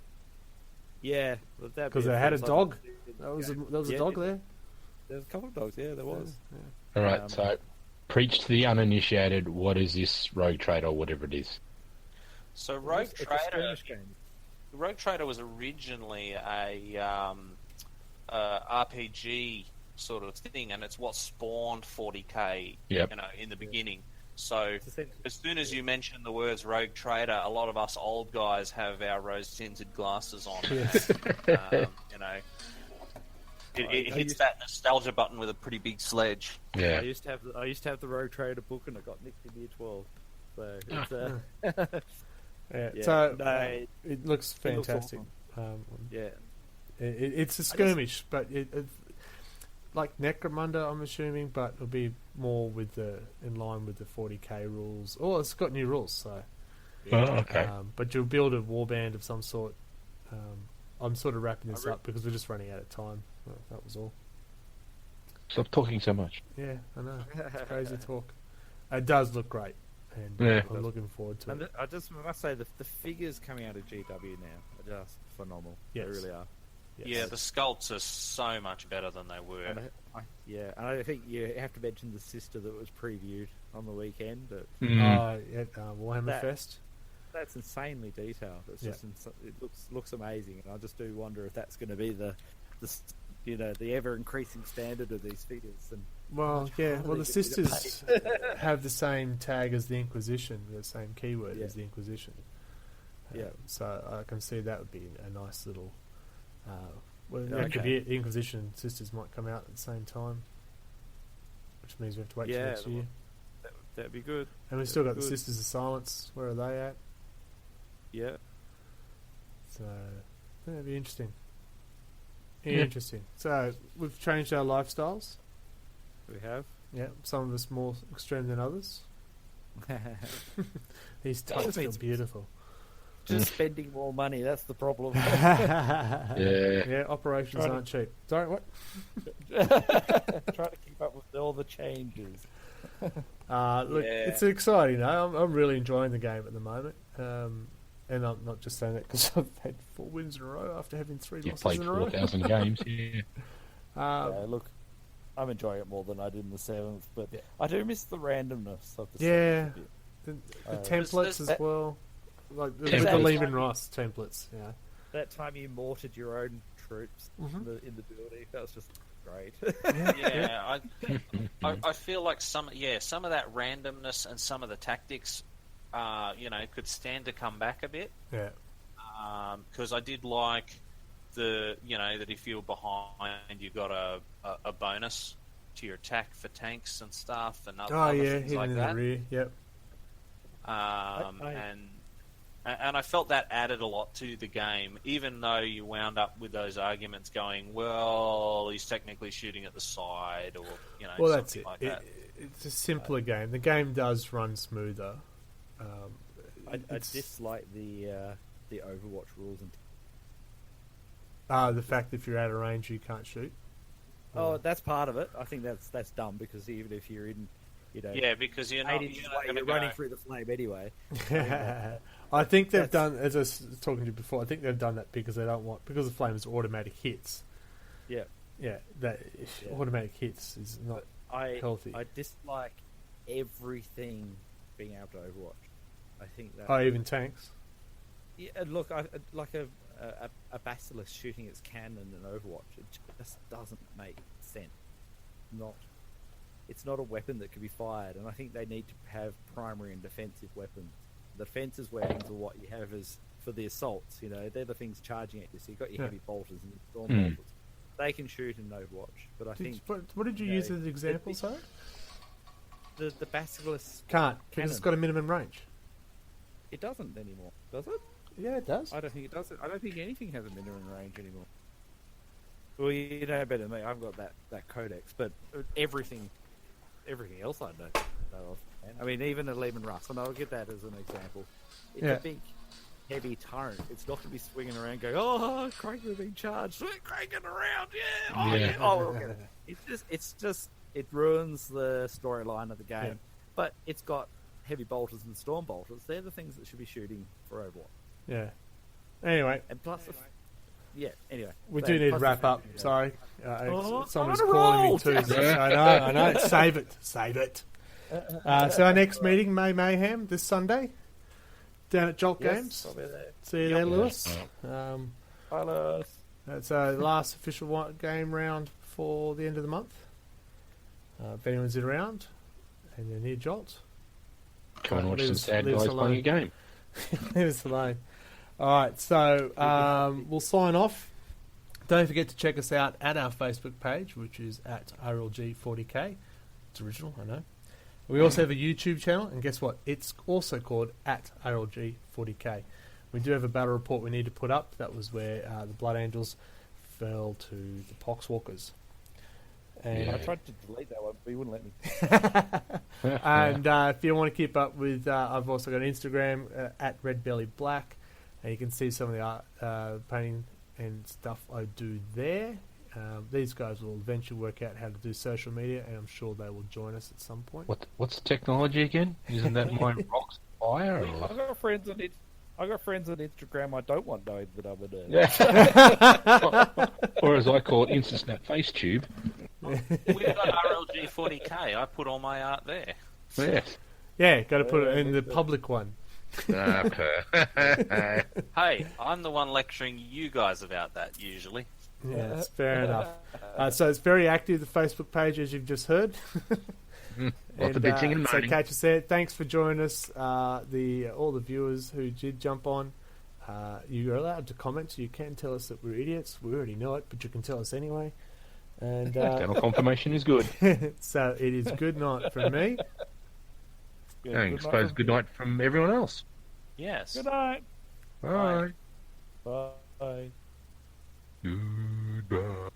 Yeah, because they had a dog. There was a dog there. There's a couple of dogs. Yeah, there was. All right, Um, so preach to the uninitiated. What is this Rogue Trader or whatever it is? So It's a skirmish game. Rogue Trader was originally a RPG sort of thing, and it's what spawned 40k. Yep. In the beginning. So It's essentially- as soon as you mention the words Rogue Trader, a lot of us old guys have our rose-tinted glasses on. Yes. It hits that nostalgia button with a pretty big sledge. Yeah. I used to have the Road Trader book, and it got nicked in year 12. So it's Yeah. Yeah. So No, it looks it looks fantastic. yeah. It's a skirmish, but it's like Necromunda, I'm assuming, but it'll be more in line with the 40k rules. Oh, it's got new rules, so. Oh, okay. But you'll build a warband of some sort. I'm sort of wrapping this up because we're just running out of time. That was all. Stop talking so much. Yeah, I know. It's crazy talk. It does look great, and Yeah. I'm looking forward to And it. I just must say the figures coming out of GW now are just phenomenal. Yes. They really are. Yes. Yeah, the sculpts are so much better than they were. And I think you have to mention the sister that was previewed on the weekend. But Warhammer That- Fest. that's insanely detailed. It's Yeah. just it looks amazing, and I just do wonder if that's going to be the ever increasing standard of these figures. And Well, yeah. Well, the they get sisters have the same tag as the Inquisition, the same keyword Yeah. as the Inquisition. Yeah. So I can see that would be a nice little. That Okay. could be it. The Inquisition and sisters might come out at the same time, which means we have to wait till Yeah, next year. that'd be good. And we've still got the Good. Sisters of Silence. Where are they at? Yeah. So that'd be interesting. Interesting. So we've changed our lifestyles. We have. Yeah, some of us more extreme than others. These tights feel means- beautiful. Just spending more money, that's the problem. Yeah, operations aren't cheap. Sorry, what? Trying to keep up with all the changes. Look, it's exciting. I'm really enjoying the game at the moment. And I'm not just saying that because I've had 4 wins in a row after having 3 You losses played in a row. 4,000 games, yeah. Look, I'm enjoying it more than I did in the 7th, but I do miss the randomness of the Yeah. 7th. The templates as well. Like the Templates. Lehman Ross templates, yeah. That time you mortared your own troops Mhm. in the building, that was just great. Yeah, I feel like some of that randomness and some of the tactics, could stand to come back a bit. Yeah. Because I did like that if you were behind, you got a bonus to your attack for tanks and stuff, and other things hidden like in that. the rear, yep. And I felt that added a lot to the game, even though you wound up with those arguments going, well, he's technically shooting at the side, or Well, that's something it. like that. It's a simpler game. The game does run smoother. I It's- dislike the Overwatch rules. The fact that if you're out of range, you can't shoot. Oh, that's part of it. I think that's dumb because even if you're in, Because you're 8 not, inches you're away, not you're going running to through the flame anyway. I think they've That's- done, as I was talking to you before, I think they've done that because they don't want, because the flames are automatic hits. Yeah. Yeah, that automatic hits is not healthy. I dislike everything being able to Overwatch. I think that. Oh, even tanks? Yeah, and look, I like a basilisk shooting its cannon in Overwatch. It just doesn't make sense. It's not a weapon that can be fired, and I think they need to have primary and defensive weapons. The defensive weapons are what you have is for the assaults. They're the things charging at you. So you've got your heavy bolters and storm bolters. They can shoot in Overwatch, but I think What did you use as an example, sorry? the basilisk Can't, because cannon. it's got a minimum range. It doesn't anymore, does it? Yeah, it does. I don't think it does. I don't think anything has a minimum range anymore. Well, you know better than me. I've got that codex, but everything else I don't know of. I mean, even a Lehman Russ, and I'll get that as an example. It's a big, heavy tyrant. It's not going to be swinging around going, "Oh, Craig, we're being charged. We're cranking around, yeah, oh, yeah." Oh, okay. It's just it ruins the storyline of the game. Yeah. But it's got heavy bolters and storm bolters. They're the things that should be shooting for Overwatch. Yeah. Anyway, And plus, anyway. we So do need to plus wrap the up. fact- Sorry. I'm Someone's on a calling me roll. too. I know. Save it. So our next meeting, May Mayhem, this Sunday, down at Jolt Yes, Games. I'll be there. See you there, Lewis. Bye, Lewis. That's our last official game round for the end of the month. If anyone's around and you're near Jolt, Come and watch Leave some us- sad leave us guys playing a game. leave us alone. All right, so we'll sign off. Don't forget to check us out at our Facebook page, which is at RLG40k. It's original, I know. We also have a YouTube channel, and guess what? It's also called at RLG40k. We do have a battle report we need to put up. That was where the Blood Angels fell to the Poxwalkers. And I tried to delete that one, but you wouldn't let me. and if you want to keep up with, I've also got Instagram at RedBellyBlack, and you can see some of the art, painting and stuff I do there. These guys will eventually work out how to do social media, and I'm sure they will join us at some point. What's the technology again? Isn't that my rocks fire? Or? I've got friends on Instagram I don't want knowing that I'm a nerd. Yeah. Or as I call it, Instant Snap Face Tube. We've got RLG40k. I put all my art there. Yes. Yeah, got to put it in the public one. Hey, I'm the one lecturing you guys about that usually. Yeah, that's fair enough. So it's very active, the Facebook page, as you've just heard. Lots of bitching and so moaning. catch us there. Thanks for joining us, all the viewers who did jump on. You're allowed to comment, so you can tell us that we're idiots. We already know it, but you can tell us anyway. And Channel confirmation is good. so it is good night from me. And I suppose good night from everyone else. Yes. Good night. Bye. Bye. Goodbye.